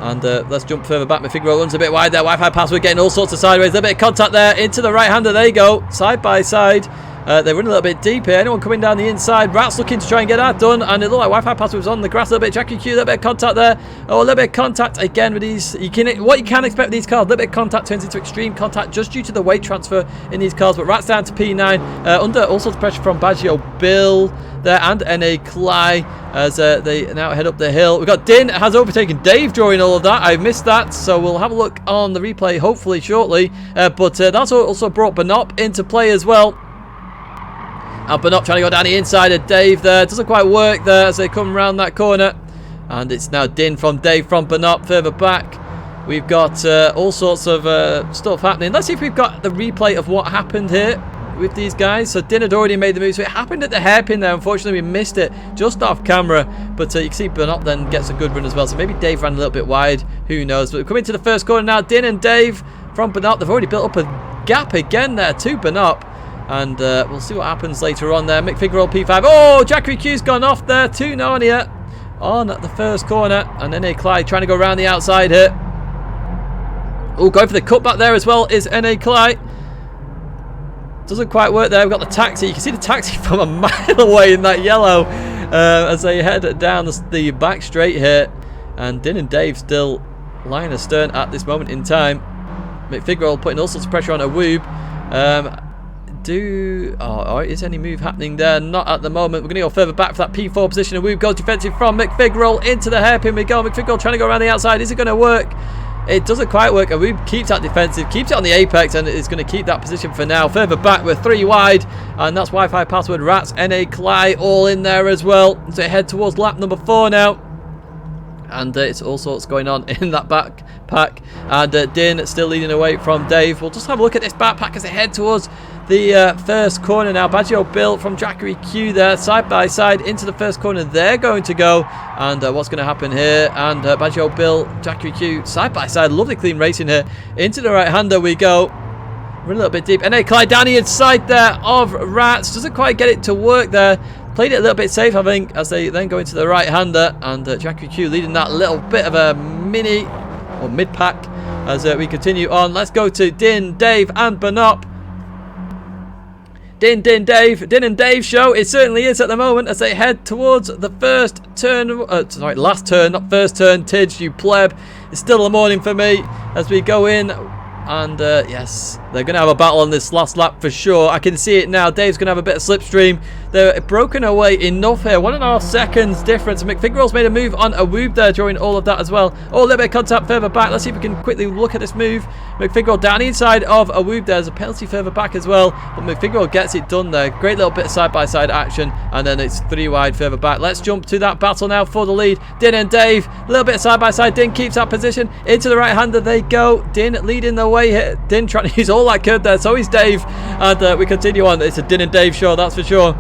And let's jump further back. McFigurel runs a bit wide there. Wi-Fi Password getting all sorts of sideways. A little bit of contact there into the right-hander. There you go. Side by side. They run a little bit deep here. Anyone coming down the inside? Rats looking to try and get that done. And it looked like Wi-Fi Password was on the grass a little bit. Jackery Q, a little bit of contact there. Oh, a little bit of contact again with these. What you can expect with these cars, a little bit of contact turns into extreme contact just due to the weight transfer in these cars. But Rats down to P9. Under all sorts of pressure from Badgio Bill there and NA Cly as they now head up the hill. We've got Din has overtaken Dave during all of that. I missed that, so we'll have a look on the replay hopefully shortly. But that's also brought Benop into play as well. And Benop trying to go down the inside of Dave there. Doesn't quite work there as they come around that corner. And it's now Din from Dave from Benop. Further back, we've got all sorts of stuff happening. Let's see if we've got the replay of what happened here with these guys. So Din had already made the move, so it happened at the hairpin there. Unfortunately, we missed it just off camera, but you can see Benop then gets a good run as well. So maybe Dave ran a little bit wide, who knows. But we're coming to the first corner now. Din and Dave from Benop. They've already built up a gap again there to Benop, and we'll see what happens later on there. McFigurel P5. Oh, Jackery Q's gone off there to Narnia on the first corner, and then Clyde trying to go around the outside here. Oh, going for the cutback there as well is NA Clyde. Doesn't quite work there. We've got the taxi. You can see the taxi from a mile away in that yellow as they head down the back straight here. And Din and Dave still lying astern at this moment in time. McFigurel putting all sorts of pressure on Awoob. Is any move happening there? Not at the moment. We're going to go further back for that P4 position. Awoob goes defensive from McFigurel into the hairpin. We go. McFigurel trying to go around the outside. Is it going to work? It doesn't quite work. Awoob keeps that defensive, keeps it on the apex, and is going to keep that position for now. Further back, we're 3 wide, and that's Wi-Fi Password, Rats, NA Cly all in there as well. So head towards lap number 4 now. And it's all sorts going on in that backpack. And Din still leading away from Dave. We'll just have a look at this backpack as they head towards the first corner now. Badgio Bill from Jackery Q there, side by side into the first corner. They're going to go. And what's going to happen here? And Badgio Bill, Jackery Q, side by side. Lovely clean racing here. Into the right-hander we go. We're a little bit deep. NA Clyde down the inside there of Rats. Doesn't quite get it to work there. Played it a little bit safe, I think, as they then go into the right-hander. And Jackery Q leading that little bit of a mini or mid-pack as we continue on. Let's go to Din, Dave, and Benop. Din and Dave show. It certainly is at the moment as they head towards the first turn. Last turn, not first turn. Tidge, you pleb. It's still the morning for me as we go in. And yes, they're going to have a battle on this last lap for sure. I can see it now. Dave's going to have a bit of slipstream. They're broken away enough here. 1.5 seconds difference. McFigarell's made a move on Awoob there during all of that as well. Oh, a little bit of contact further back. Let's see if we can quickly look at this move. McFigarell down inside of Awoob. There's a penalty further back as well, but McFigarell gets it done there. Great little bit of side-by-side action, and then it's 3 wide further back. Let's jump to that battle now for the lead. Din and Dave, a little bit of side-by-side. Din keeps that position. Into the right-hander they go. Din leading the way here. Din trying to use all that curve there. So is Dave, and we continue on. It's a Din and Dave show, that's for sure.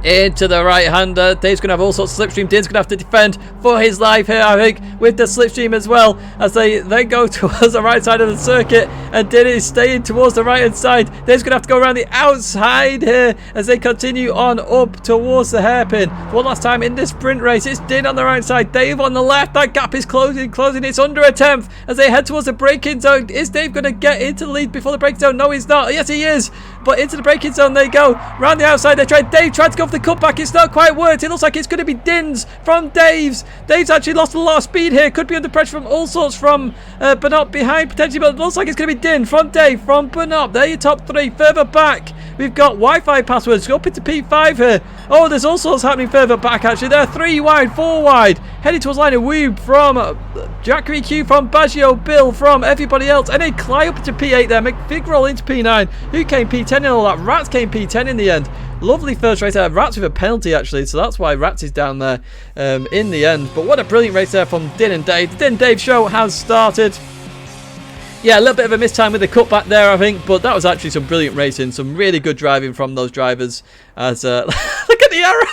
Into the right-hander. Dave's going to have all sorts of slipstream. Din's going to have to defend for his life here, I think, with the slipstream as well, as they then go towards the right side of the circuit, and Din is staying towards the right-hand side. Dave's going to have to go around the outside here as they continue on up towards the hairpin. One last time in this sprint race. It's Din on the right side, Dave on the left. That gap is closing. It's under a tenth as they head towards the braking zone. Is Dave going to get into the lead before the braking zone? No, he's not. Yes, he is. But into the braking zone they go. Round the outside they try. Dave tried to go for the cutback. It's not quite worked. It looks like it's going to be Din's from Dave's. Dave's actually lost a lot of speed here. Could be under pressure from all sorts from Bernop behind potentially, but it looks like it's going to be Din from Dave from Bernop. There, your top 3. Further back, we've got Wi-Fi passwords. Go up into P5 here. Oh, there's all sorts happening further back actually. There, 3 wide, 4 wide. Heading towards line of Woob from Jackery Q, from Baggio, Bill, from everybody else. And then Cly up into P8 there. McFigarell into P9. Who came P10 in all that? Rats came P10 in the end. Lovely first race there. Rats with a penalty actually, so that's why Rats is down there in the end. But what a brilliant race there from Din and Dave. The Din and Dave show has started. Yeah, a little bit of a mistime with the cutback there, I think, but that was actually some brilliant racing, some really good driving from those drivers. As look at the arrow.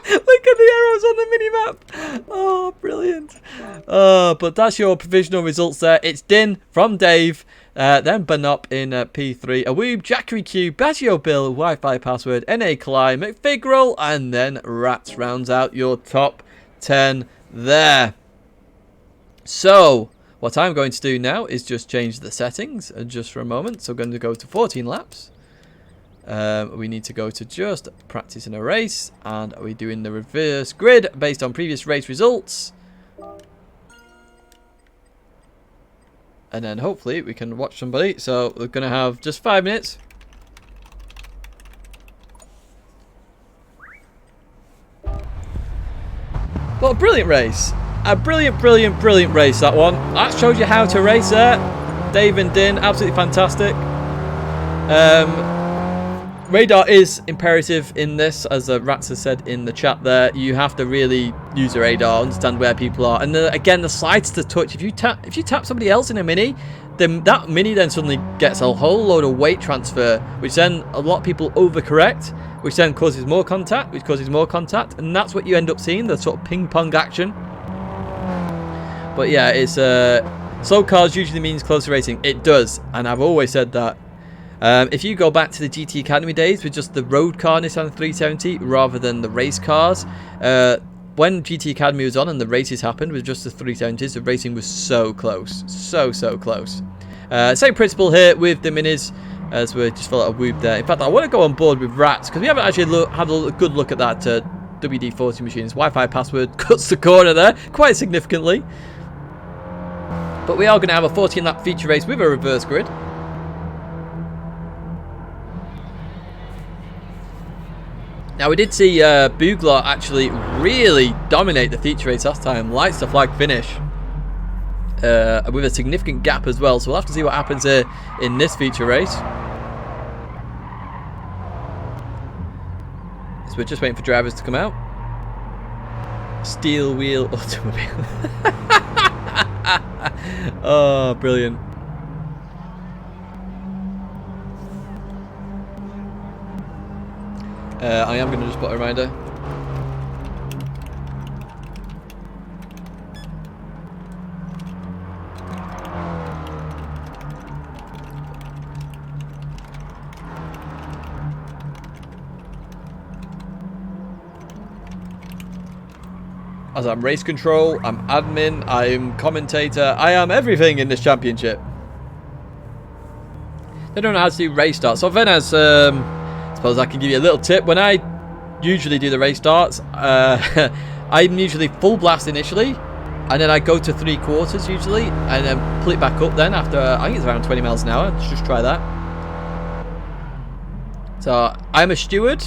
Look at the arrows on the mini-map. Oh, brilliant. But that's your provisional results there. It's Din from Dave, then Bernop in P3, Awoob, Jackery Q, Baggio Bill, Wi-Fi password, NA Cly, McFigarell, and then Rats rounds out your top 10 there. So what I'm going to do now is just change the settings just for a moment. So I'm going to go to 14 laps. We need to go to just practice in a race, and we're doing the reverse grid based on previous race results. And then hopefully we can watch somebody. So we're going to have just 5 minutes. What a brilliant race. A brilliant race, that one. That shows you how to race there. Dave and Din, absolutely fantastic. Radar is imperative in this, as Rats has said in the chat there. You have to really use the radar, understand where people are. And again, the slightest of touch. If you tap somebody else in a mini, then that mini then suddenly gets a whole load of weight transfer, which then a lot of people overcorrect, which then causes more contact, and that's what you end up seeing, the sort of ping pong action. But yeah, it's slow cars usually means closer racing. It does, and I've always said that. If you go back to the GT Academy days with just the road car Nissan 370 rather than the race cars, when GT Academy was on and the races happened with just the 370s, the racing was so close. So close. Same principle here with the minis, as we just fell out of Woob there. In fact, I want to go on board with Rats, because we haven't actually had a good look at that WD-40 machines. Wi-Fi password cuts the corner there quite significantly. But we are going to have a 14-lap feature race with a reverse grid. Now, we did see Bugler actually really dominate the feature race last time. Lights to flag finish with a significant gap as well. So we'll have to see what happens here in this feature race. So we're just waiting for drivers to come out. Steel wheel automobile. Oh, brilliant. I am going to just put a reminder. As I'm race control, I'm admin, I'm commentator, I am everything in this championship. They don't know how to do race starts. So then, as I suppose I can give you a little tip. When I usually do the race starts, I'm usually full blast initially, and then I go to 3/4 usually, and then pull it back up then after, I think it's around 20 miles an hour. Let's just try that. So I'm a steward.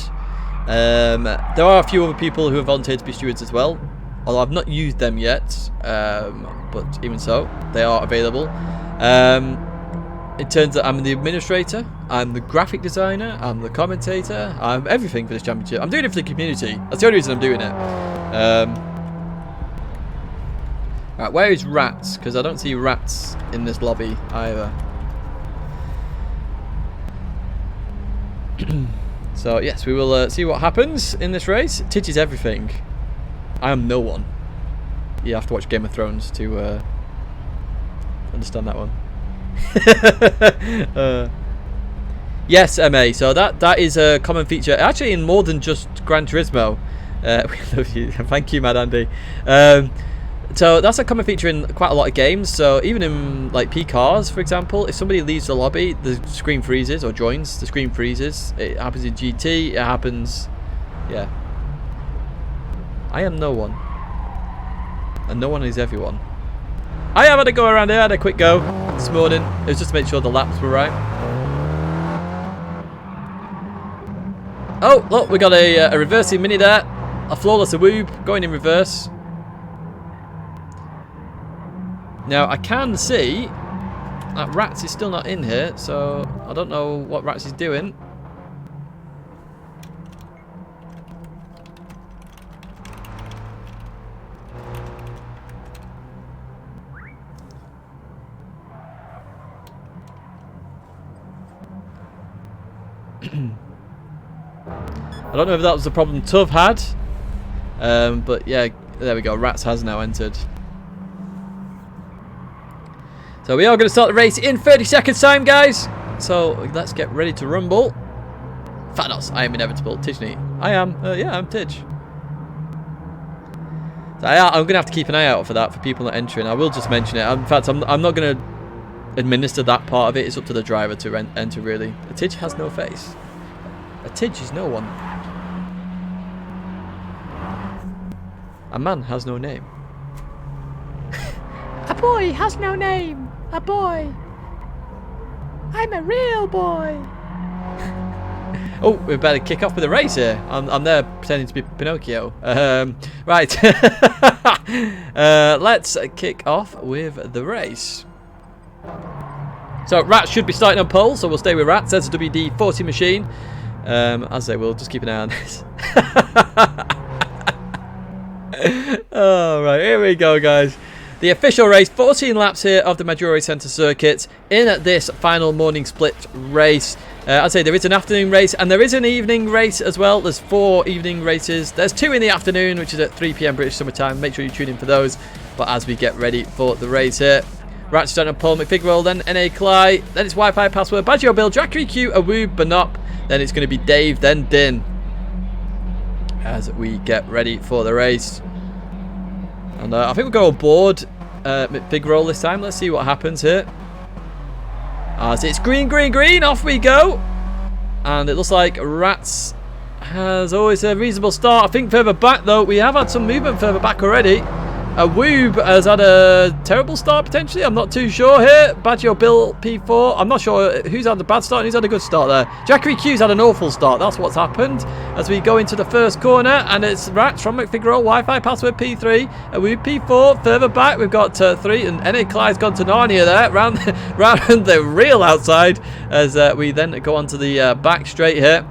There are a few other people who have volunteered to be stewards as well, although I've not used them yet, but even so, they are available. It turns out I'm the administrator, I'm the graphic designer, I'm the commentator, I'm everything for this championship. I'm doing it for the community. That's the only reason I'm doing it. Right, where is Rats? Because I don't see Rats in this lobby either. So yes, we will see what happens in this race. Tidge is everything. I am no one. You have to watch Game of Thrones to understand that one. Yes, MA. So that is a common feature, actually, in more than just Gran Turismo. We love you. Thank you, Mad Andy. So that's a common feature in quite a lot of games. So even in like P cars, for example, if somebody leaves the lobby, the screen freezes, or joins, the screen freezes. It happens in GT. It happens, yeah. I am no one, and no one is everyone. I have had a go around here. I had a quick go this morning. It was just to make sure the laps were right. Oh, look, we got a reversing mini there. A flawless woob going in reverse. Now, I can see that Rats is still not in here, so I don't know what Rats is doing. I don't know if that was the problem Tuv had, but yeah, there we go. Rats has now entered. So we are going to start the race in 30 seconds time, guys. So let's get ready to rumble. Thanos, I am inevitable. Tidgney, I am. Yeah, I'm Tidge. So I'm going to have to keep an eye out for that for people not entering. I will just mention it. In fact, I'm not going to administer that part of it. It's up to the driver to enter, really. A Tidge has no face. A Tidge is no one. A man has no name. A boy has no name. A boy. I'm a real boy. Oh, we better kick off with the race here. I'm there pretending to be Pinocchio. Right. Let's kick off with the race. So Rats should be starting on pole, so we'll stay with Rats. There's a WD-40 machine. As they will, just keep an eye on this. Oh, right, here we go, guys. The official race, 14 laps here of the Maggiore Centre Circuit in this final morning split race. I'd say there is an afternoon race and there is an evening race as well. There's 4 evening races. There's 2 in the afternoon, which is at 3 PM British Summer Time. Make sure you tune in for those. But as we get ready for the race here, Ratchet on Paul McFigurall, then N.A. Cly, then it's Wi-Fi Password, Badgio Bill, Jackery Q, Awoob, Banop, then it's going to be Dave, then Din. As we get ready for the race. And I think we'll go aboard McFigurall this time. Let's see what happens here. As it's green, green, green, off we go. And it looks like Rats has always a reasonable start. I think further back, though, we have had some movement further back already. Awoob has had a terrible start, potentially. I'm not too sure here. Badgio Bill P4. I'm not sure who's had a bad start and who's had a good start there. Jackery Q's had an awful start. That's what's happened. As we go into the first corner, and it's Rats from McFigurall. Wi-Fi Password P3. Awoob P4. Further back, we've got 3. And N.A. Clyde's gone to Narnia there. Round the real outside. As we then go on to the back straight here.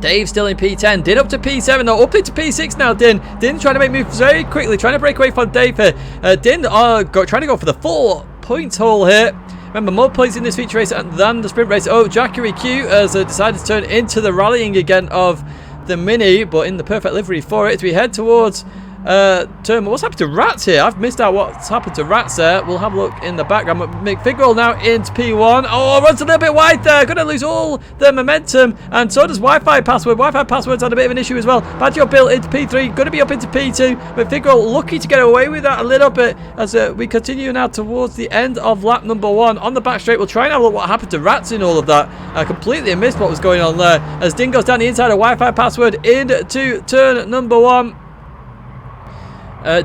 Dave still in P10. Din up to P7. No, up into P6 now, Din. Din trying to make moves very quickly. Trying to break away from Dave here. Din trying to go for the 4 points haul here. Remember, more points in this feature race than the sprint race. Oh, Jackery Q has decided to turn into the rallying again of the Mini, but in the perfect livery for it. As we head towards turn. What's happened to Rats here? I've missed out what's happened to Rats there. We'll have a look in the background. McFigurall now into P1. Oh, runs a little bit wide there. Going to lose all the momentum. And so does Wi-Fi Password. Wi-Fi Password's had a bit of an issue as well. Badgio Bill into P3. Going to be up into P2. McFigurall lucky to get away with that a little bit as we continue now towards the end of lap number 1. On the back straight, we'll try and have a look what happened to Rats in all of that. I completely missed what was going on there. As Din goes down the inside of Wi-Fi Password into turn number 1.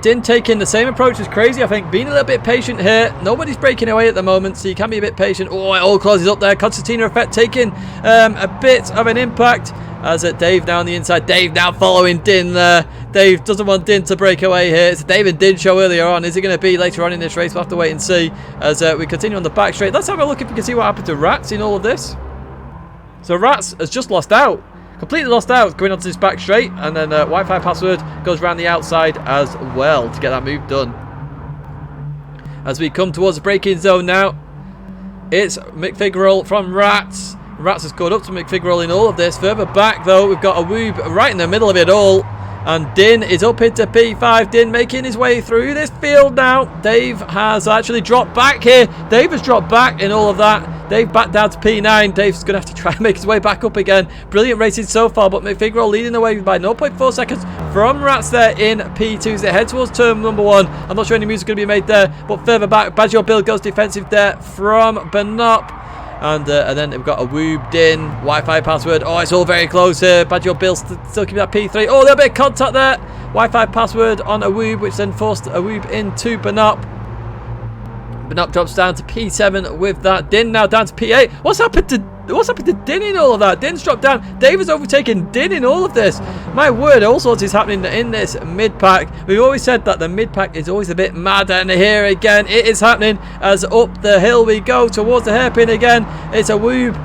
Din taking the same approach as Crazy, I think. Being a little bit patient here. Nobody's breaking away at the moment, so you can be a bit patient. Oh, it all closes up there. Concertina effect taking a bit of an impact. As Dave now on the inside. Dave now following Din there. Dave doesn't want Din to break away here. It's a Dave and Din show earlier on. Is it going to be later on in this race? We'll have to wait and see as we continue on the back straight. Let's have a look if we can see what happened to Rats in all of this. So Rats has just lost out. Completely lost out going onto this back straight, and then Wi-Fi password goes around the outside as well to get that move done. As we come towards the braking zone now, it's McFigurel from Rats. Rats has caught up to McFigurel in all of this. Further back though, we've got a Woob right in the middle of it all. And Din is up into P5. Din making his way through this field now. Dave has actually dropped back here. Dave has dropped back in all of that. Dave back down to P9. Dave's going to have to try and make his way back up again. Brilliant racing so far, but McFigurel leading the way by 0.4 seconds from Rats there in P2 as they head towards turn number 1. I'm not sure any moves are going to be made there, but further back, Badger Bill goes defensive there from Benop. And then we've got a Woob, Din, Wi-Fi password. Oh, it's all very close here. Badger Bill still keeping that P3. Oh, a little bit of contact there. Wi-Fi password on a Woob, which then forced a Woob into Benop. Benop drops down to P7 with that. Din now down to P8. What's happened to Din in all of that? Din's dropped down. Dave has overtaken Din in all of this. My word, all sorts is happening in this mid-pack. We've always said that the mid-pack is always a bit mad, and here again it is happening as up the hill we go towards the hairpin again. It's a Woob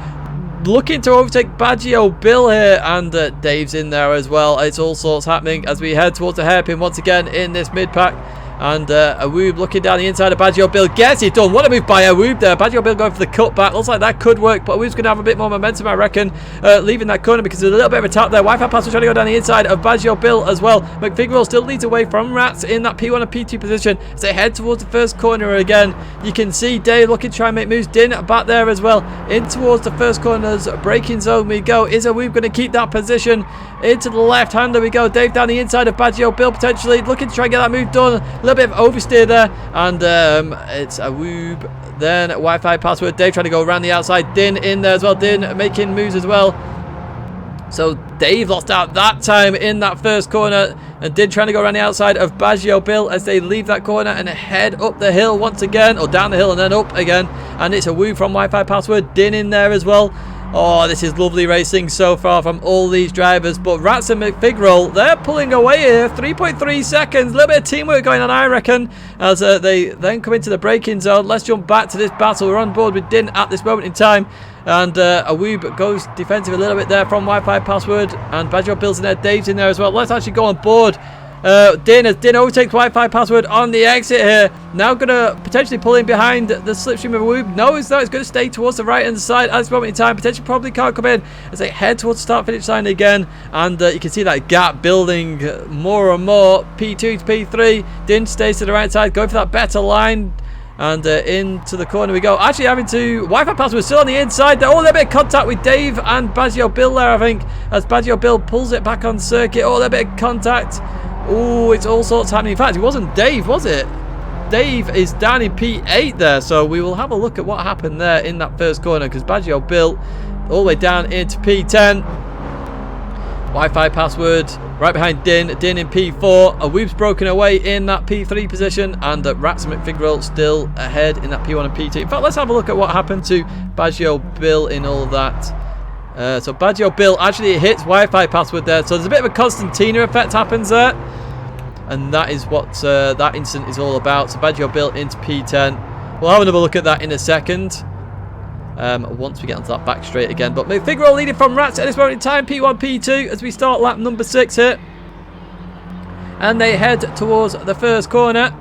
looking to overtake Baggio Bill here, and Dave's in there as well. It's all sorts happening as we head towards the hairpin once again in this mid-pack. And a Woob looking down the inside of Baggio Bill. Gets it done. What a move by a Woob there. Baggio Bill going for the cutback. Looks like that could work, but Woob's going to have a bit more momentum, I reckon, leaving that corner because there's a little bit of a tap there. Wi-Fi pass trying to go down the inside of Baggio Bill as well. McFigurel still leads away from Rats in that P1 and P2 position as they head towards the first corner again. You can see Dave looking to try and make moves. Din back there as well. In towards the first corner's braking zone we go. Is a Woob going to keep that position? Into the left-hander we go. Dave down the inside of Baggio Bill potentially looking to try and get that move done. A little bit of oversteer there, and it's a Woob. Then Wi-Fi password. Dave trying to go around the outside. Din in there as well. Din making moves as well. So Dave lost out that time in that first corner, and Din trying to go around the outside of Baggio Bill as they leave that corner and head up the hill once again, or down the hill and then up again. And it's a Woob from Wi-Fi password. Din in there as well. Oh, this is lovely racing so far from all these drivers. But Rats and McFigurel, they're pulling away here. 3.3 seconds. A little bit of teamwork going on, I reckon, as they then come into the braking zone. Let's jump back to this battle. We're on board with Din at this moment in time. And a Woob goes defensive a little bit there from Wi-Fi password. And Badger Bill's in there. Dave's in there as well. Let's actually go on board. Din overtakes Wi-Fi password on the exit here. Now going to potentially pull in behind the slipstream of Woob. No, it's not. It's going to stay towards the right hand side at this moment in time. Potentially probably can't come in as they head towards the start-finish line again. And you can see that gap building more and more. P2 to P3. Din stays to the right side, going for that better line. And into the corner we go. Actually having to... Wi-Fi password still on the inside there. Oh, a little bit of contact with Dave and Baggio Bill there, I think. As Baggio Bill pulls it back on circuit. Oh, a little bit of contact. Oh, it's all sorts happening. In fact, it wasn't Dave, was it? Dave is down in P8 there. So we will have a look at what happened there in that first corner. Because Baggio Bill all the way down into P10. Wi-Fi password right behind Din. Din in P4. A Woob's broken away in that P3 position. And Rats and McFigurel still ahead in that P1 and P2. In fact, let's have a look at what happened to Baggio Bill in all that. So Baggio Bill actually hits Wi-Fi password there. So there's a bit of a Constantina effect happens there. And that is what that incident is all about. So Baggio Bill into P10. We'll have another look at that in a second. Once we get onto that back straight again. But McFigurel leading from Rats at this moment in time. P1, P2 as we start lap number 6 here. And they head towards the first corner.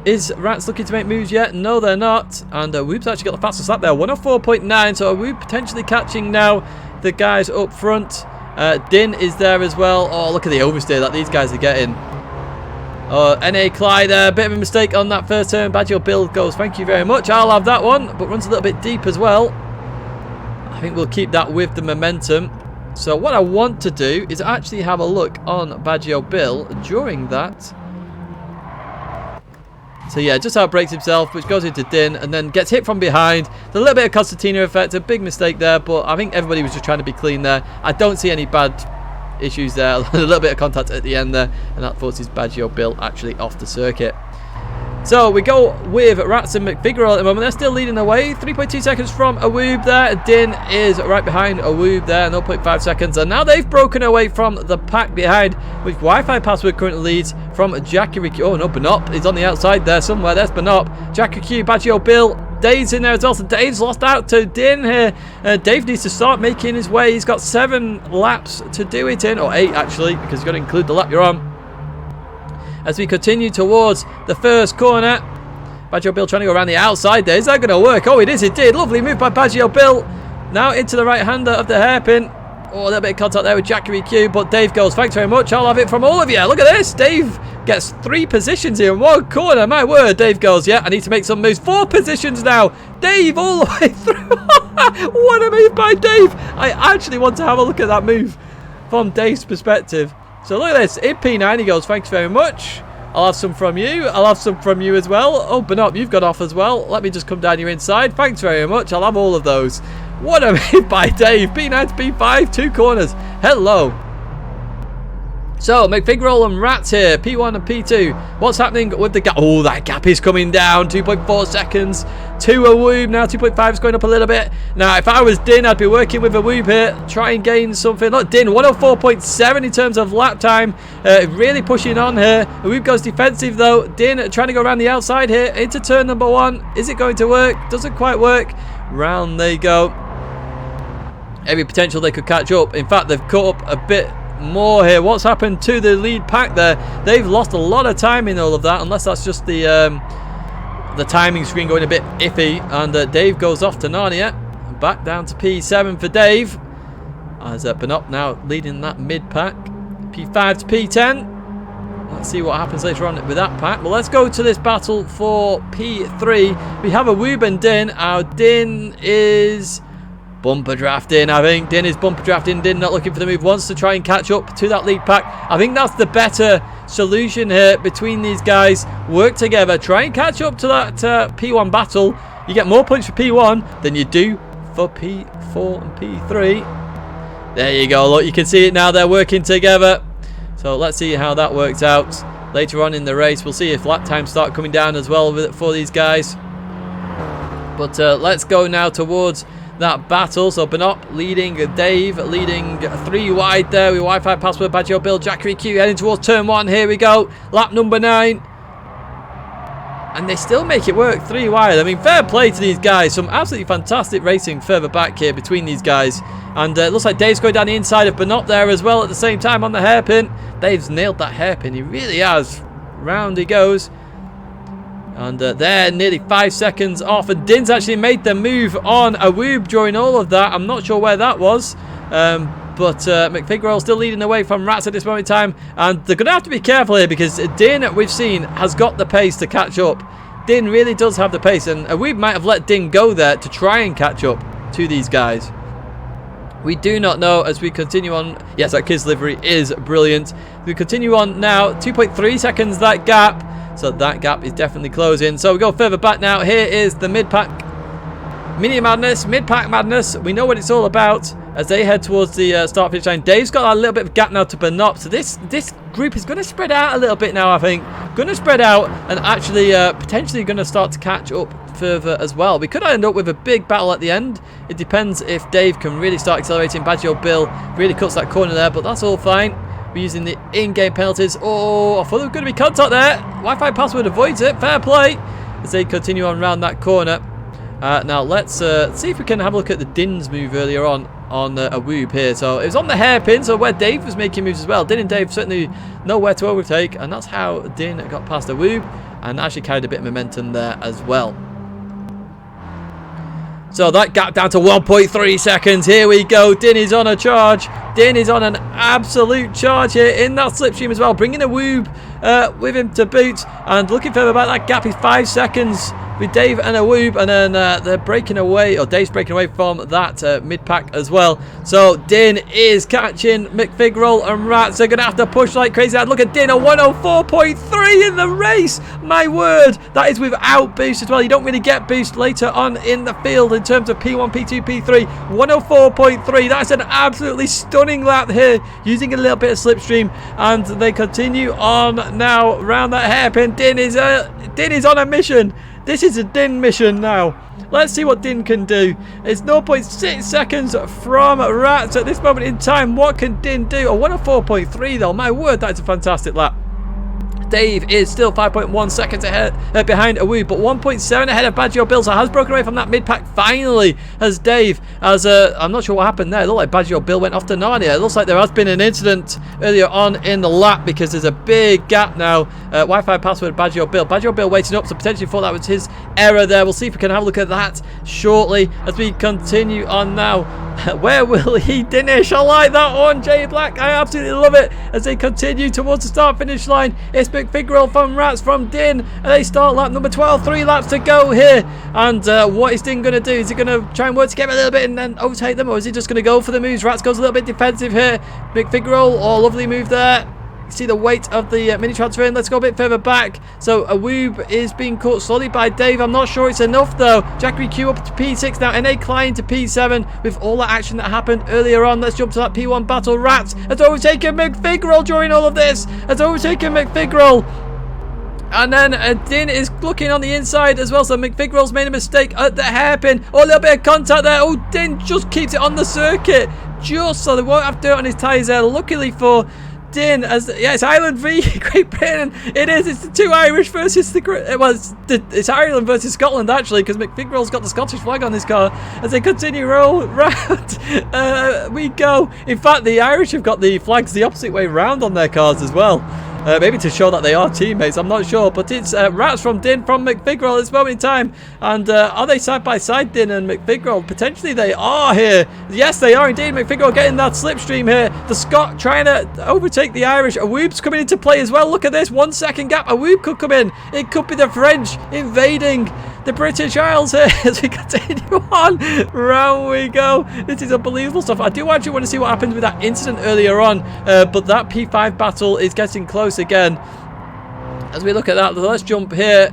Is Rats looking to make moves yet? No, they're not. And Woob's actually got the fastest lap there. 104.9. So Woob potentially catching now the guys up front. Din is there as well. Oh, look at the oversteer that these guys are getting. NA Clyde there. Bit of a mistake on that first turn. Baggio Bill goes, thank you very much. I'll have that one. But runs a little bit deep as well. I think we'll keep that with the momentum. So what I want to do is actually have a look on Baggio Bill during that. So yeah, just how it breaks himself, which goes into Din and then gets hit from behind. There's a little bit of Constantina effect, a big mistake there, but I think everybody was just trying to be clean there. I don't see any bad issues there. A little bit of contact at the end there, and that forces Maggiore Bill actually off the circuit. So we go with Rats and McFigurel at the moment. They're still leading the way. 3.2 seconds from Awoob there. Din is right behind Awoob there. 0.5 seconds. And now they've broken away from the pack behind, which Wi-Fi Password currently leads from Jackie. Oh no, Benop is on the outside there somewhere. There's Benop. Jackie Q, Maggiore Bill. Dave's in there as well. So Dave's lost out to Din here. Dave needs to start making his way. He's got 7 laps to do it in. Or 8 actually, because you've got to include the lap you're on. As we continue towards the first corner, Maggiore Bill trying to go around the outside there. Is that going to work? Oh, it is. It did. Lovely move by Maggiore Bill. Now into the right-hander of the hairpin. Oh, a little bit of contact there with Jackery Q, but Dave goes, thanks very much. I'll have it from all of you. Look at this. Dave gets 3 positions here in 1 corner. My word. Dave goes, yeah, I need to make some moves. 4 positions now. Dave all the way through. What a move by Dave. I actually want to have a look at that move from Dave's perspective. So look at this, in P9 he goes, thanks very much. I'll have some from you. I'll have some from you as well. Oh, Benop, you've got off as well. Let me just come down your inside. Thanks very much. I'll have all of those. What a move by Dave. P9 to P5, 2 corners. Hello. So, McFigurel and Rats here, P1 and P2. What's happening with the gap? Oh, that gap is coming down. 2.4 seconds to Awoob. Now 2.5 is going up a little bit. Now, if I was Din, I'd be working with Awoob here. Try and gain something. Look, Din, 104.7 in terms of lap time. Really pushing on here. Awoob goes defensive, though. Din trying to go around the outside here into turn number 1. Is it going to work? Doesn't quite work. Round they go. Every potential they could catch up. In fact, they've caught up a bit more here. What's happened to the lead pack there? They've lost a lot of time in all of that, unless that's just the timing screen going a bit iffy. And Dave goes off to Narnia. Back down to P7 for Dave, as Benop now leading that mid pack. P5 to P10. Let's see what happens later on with that pack. Well, let's go to this battle for P3. We have Awoob and Din. Our Din is bumper drafting, I think. Din is bumper drafting. Din not looking for the move. Wants to try and catch up to that lead pack. I think that's the better solution here between these guys. Work together. Try and catch up to that P1 battle. You get more points for P1 than you do for P4 and P3. There you go. Look, you can see it now. They're working together. So let's see how that works out later on in the race. We'll see if lap times start coming down as well for these guys. But let's go now towards that battle. So Benop leading, Dave leading 3 wide there with Wi-Fi Password, Maggiore Bill, Jackery Q heading towards turn 1. Here we go, lap number 9, and they still make it work 3 wide. I mean, fair play to these guys. Some absolutely fantastic racing further back here between these guys. And it looks like Dave's going down the inside of Benop there as well at the same time on the hairpin. Dave's nailed that hairpin, he really has. Round he goes. And they're nearly 5 seconds off. And Din's actually made the move on Awoob during all of that. I'm not sure where that was. But McFigurel still leading the way from Rats at this moment in time. And they're going to have to be careful here, because Din, we've seen, has got the pace to catch up. Din really does have the pace. And Awoob might have let Din go there to try and catch up to these guys. We do not know as we continue on. Yes, that Kids livery is brilliant. We continue on now. 2.3 seconds that gap. So that gap is definitely closing. So we go further back now. Here is the mid-pack Mini Madness, Mid-Pack Madness. We know what it's all about as they head towards the start finish line. Dave's got a little bit of gap now to Benop. So this group is going to spread out a little bit now, I think. Going to spread out and actually potentially going to start to catch up further as well. We could end up with a big battle at the end. It depends if Dave can really start accelerating. Maggiore Bill really cuts that corner there, but that's all fine. We're using the in-game penalties. Oh, I thought there was going to be contact there. Wi-Fi Password avoids it. Fair play as they continue on around that corner. Now let's see if we can have a look at the Din's move earlier on Awoob here. So it was on the hairpin, so where Dave was making moves as well. Din and Dave certainly know where to overtake, and that's how Din got past Awoob and actually carried a bit of momentum there as well. So that gap down to 1.3 seconds. Here we go. Din is on a charge. Din is on an absolute charge here in that slipstream as well, bringing Awoob with him to boot. And looking further back, that gap is 5 seconds with Dave and Awoob, and then they're breaking away, or Dave's breaking away from that mid-pack as well. So Din is catching McFigurel and Rats. They're going to have to push like crazy. Look at Din, a 104.3 in the race. My word, that is without boost as well. You don't really get boost later on in the field in terms of P1, P2, P3. 104.3, that's an absolutely stunning running lap here, using a little bit of slipstream, and they continue on now around that hairpin. Din is on a mission. This is a Din mission now. Let's see what Din can do. It's 0.6 seconds from Rats at this moment in time. What can Din do? A 104.3 though. My word, that's a fantastic lap. Dave is still 5.1 seconds ahead behind Awoo, but 1.7 ahead of Baggio Bill, so has broken away from that mid-pack finally as Dave, I'm not sure what happened there. It looked like Baggio Bill went off to Narnia. It looks like there has been an incident earlier on in the lap because there's a big gap now. Wi-Fi password Baggio Bill. Baggio Bill waiting up, so potentially thought that was his error there. We'll see if we can have a look at that shortly as we continue on now. Where will he finish? I like that one, Jay Black. I absolutely love it as they continue towards the start-finish line. It's McFigurel from Rats from Din, and they start lap number 12. 3 laps to go here. And what is Din going to do? Is he going to try and work together a little bit and then overtake them, or is he just going to go for the moves? Rats goes a little bit defensive here. McFigurel, oh, lovely move there. See the weight of the mini transfer in. Let's go a bit further back. So Awoob is being caught slowly by Dave. I'm not sure it's enough though. Jackery Q up to P6 now. NA Klein to P7 with all that action that happened earlier on. Let's jump to that P1 battle. Rats has overtaken McFigurel during all of this. Has overtaken McFigurel. And then Din is looking on the inside as well. So McFigurel's made a mistake at the hairpin. Oh, a little bit of contact there. Oh, Din just keeps it on the circuit. Just so they won't have dirt on his tyres there. Luckily for Din, as yeah, it's Ireland v Great Britain. It is. It's the two Irish versus it's Ireland versus Scotland actually, because McFigurel's got the Scottish flag on his car. As they continue roll round, we go. In fact, the Irish have got the flags the opposite way round on their cars as well. Maybe to show that they are teammates, I'm not sure. But it's Rats from Din from McFigurel at this moment in time. And are they side by side, Din and McFigurel? Potentially they are here. Yes, they are indeed. McFigurel getting that slipstream here. The Scot trying to overtake the Irish. Awoob's coming into play as well. Look at this. 1 second gap. Awoob could come in. It could be the French invading the British Isles here as we continue on. Round we go. This is unbelievable stuff. I do actually want to see what happens with that incident earlier on. But that P5 battle is getting close again as we look at that. Let's jump here,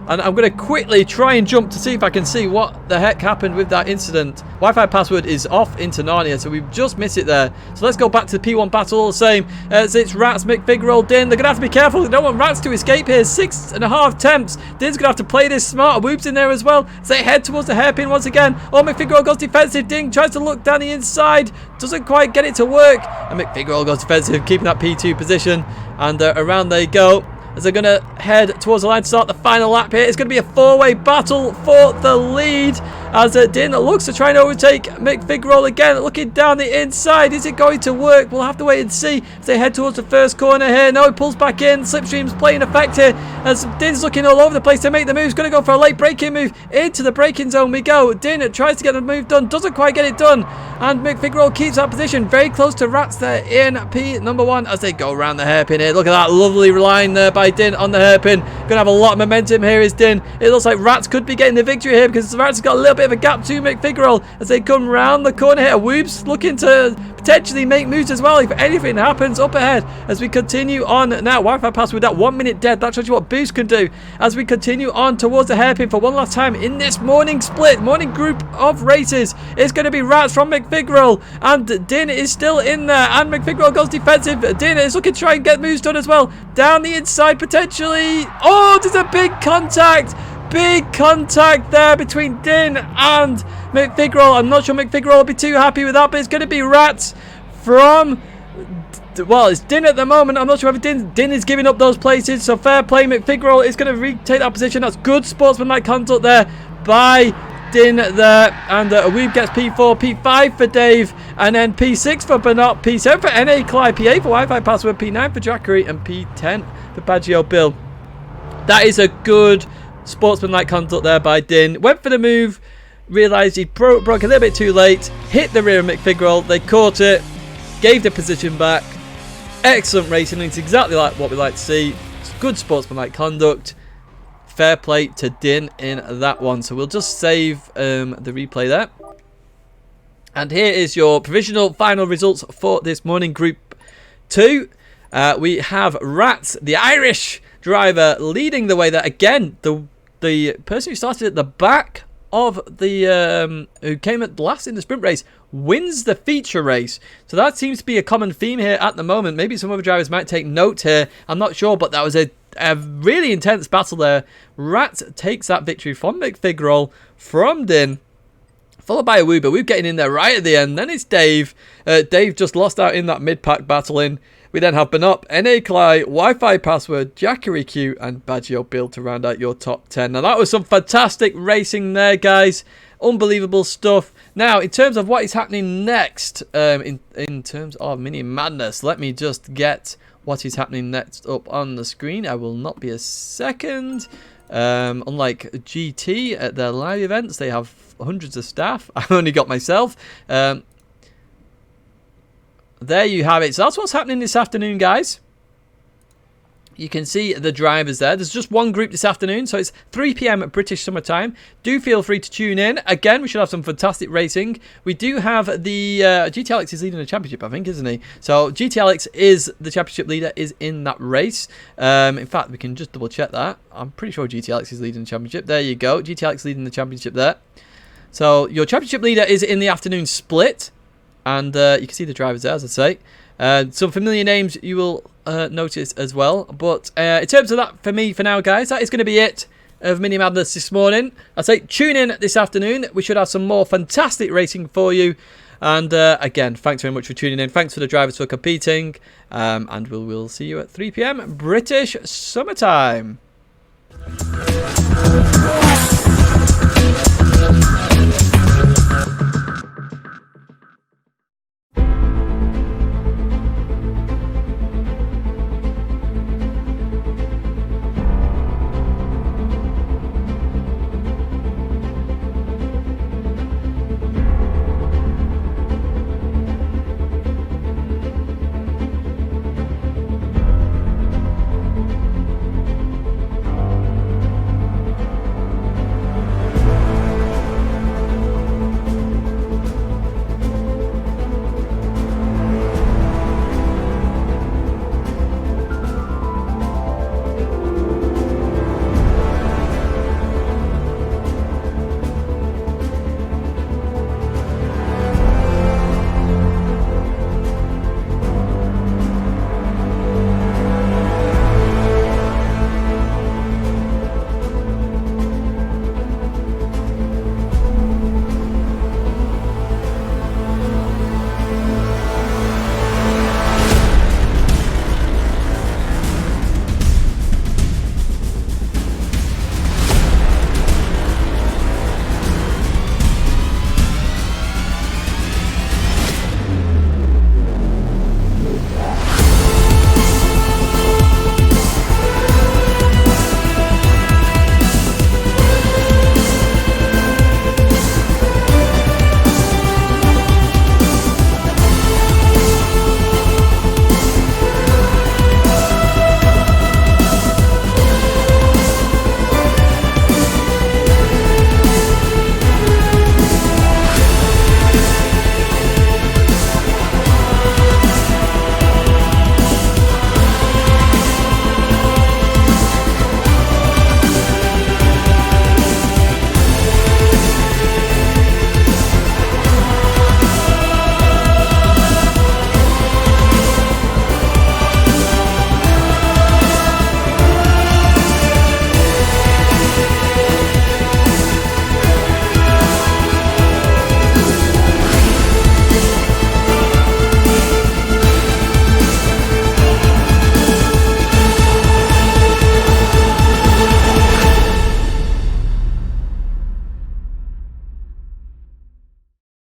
and I'm going to quickly try and jump to see if I can see what the heck happened with that incident. Wi-Fi password is off into Narnia, so we've just missed it there. So let's go back to the P1 battle all the same. As it's Rats, McFigurel, Din. They're going to have to be careful. They don't want Rats to escape here. 6.5 temps. Din's going to have to play this smart. Awoob's in there as well. So they head towards the hairpin once again. Oh, McFigurel goes defensive. Din tries to look down the inside. Doesn't quite get it to work. And McFigurel goes defensive, keeping that P2 position. And around they go as they're going to head towards the line to start the final lap here. It's going to be a 4-way battle for the lead as Din looks to try and overtake McFigurel again. Looking down the inside. Is it going to work? We'll have to wait and see as they head towards the first corner here. No, he pulls back in. Slipstream's playing effect here as Din's looking all over the place to make the move. He's going to go for a late braking move into the braking zone. We go. Din tries to get the move done. Doesn't quite get it done. And McFigurel keeps that position very close to Rats there in P1 as they go around the hairpin here. Look at that lovely line there by Din on the hairpin. Going to have a lot of momentum here is Din. It looks like Rats could be getting the victory here because Rats has got a little bit of a gap to McFigurel as they come round the corner here. Awoob's looking to potentially make moves as well if anything happens up ahead as we continue on now. Wi-Fi pass with that 1 minute dead. That shows you what Boost can do as we continue on towards the hairpin for one last time in this morning split, morning group of races. It's going to be Rats from McFigurel, and Din is still in there, and McFigurel goes defensive. Din is looking to try and get moves done as well. Down the inside potentially. Oh, there's a big contact. Big contact there between Din and McFigurel. I'm not sure McFigurel will be too happy with that, but it's going to be Rats from... Well, it's Din at the moment. I'm not sure if Din is giving up those places, so fair play. McFigurel is going to retake that position. That's good sportsmanlike conduct there by Din there. And Awoob gets P4, P5 for Dave, and then P6 for Bernard, P7 for NA Clyde, P8 for Wi-Fi password, P9 for Jackery, and P10 for Baggio Bill. That is a good sportsmanlike conduct there by Din. Went for the move, realised he broke a little bit too late, hit the rear of McFigurel. They caught it, gave the position back. Excellent racing. It's exactly like what we like to see. It's good sportsmanlike conduct. Fair play to Din in that one. So we'll just save the replay there. And here is your provisional final results for this morning Group 2. We have Rats, the Irish driver, leading the way there. Again, the person who started at the back of the who came at last in the sprint race wins the feature race. So that seems to be a common theme here at the moment. Maybe some other drivers might take note here. I'm not sure, but that was a really intense battle there. Rat takes that victory from McFigrol, from Din, followed by a Woober. We're getting in there right at the end. Then it's Dave. Dave just lost out in that mid-pack battling. We then have Benop, NA Cly, Wi-Fi Password, Jackery Q, and Baggio Bill to round out your top 10. Now, that was some fantastic racing there, guys. Unbelievable stuff. Now, in terms of what is happening next, in terms of Mini Madness, let me just get what is happening next up on the screen. I will not be a second. Unlike GT at their live events, they have hundreds of staff. I've only got myself. There you have it. So that's what's happening this afternoon, guys. You can see the drivers there. There's just one group this afternoon, so it's 3 p.m. British Summer Time. Do feel free to tune in. Again, we should have some fantastic racing. We do have the GTLX is leading the championship, I think, isn't he? So GTLX is the championship leader, is in that race. In fact, we can just double check that. I'm pretty sure GTLX is leading the championship. There you go. GTLX leading the championship there. So your championship leader is in the afternoon split. And you can see the drivers there, as I say. Some familiar names you will notice as well. But in terms of that, for me, for now, guys, that is going to be it of Mini Madness this morning. I say tune in this afternoon. We should have some more fantastic racing for you. And again, thanks very much for tuning in. Thanks for the drivers for competing. And we'll see you at 3 p.m. British Summertime.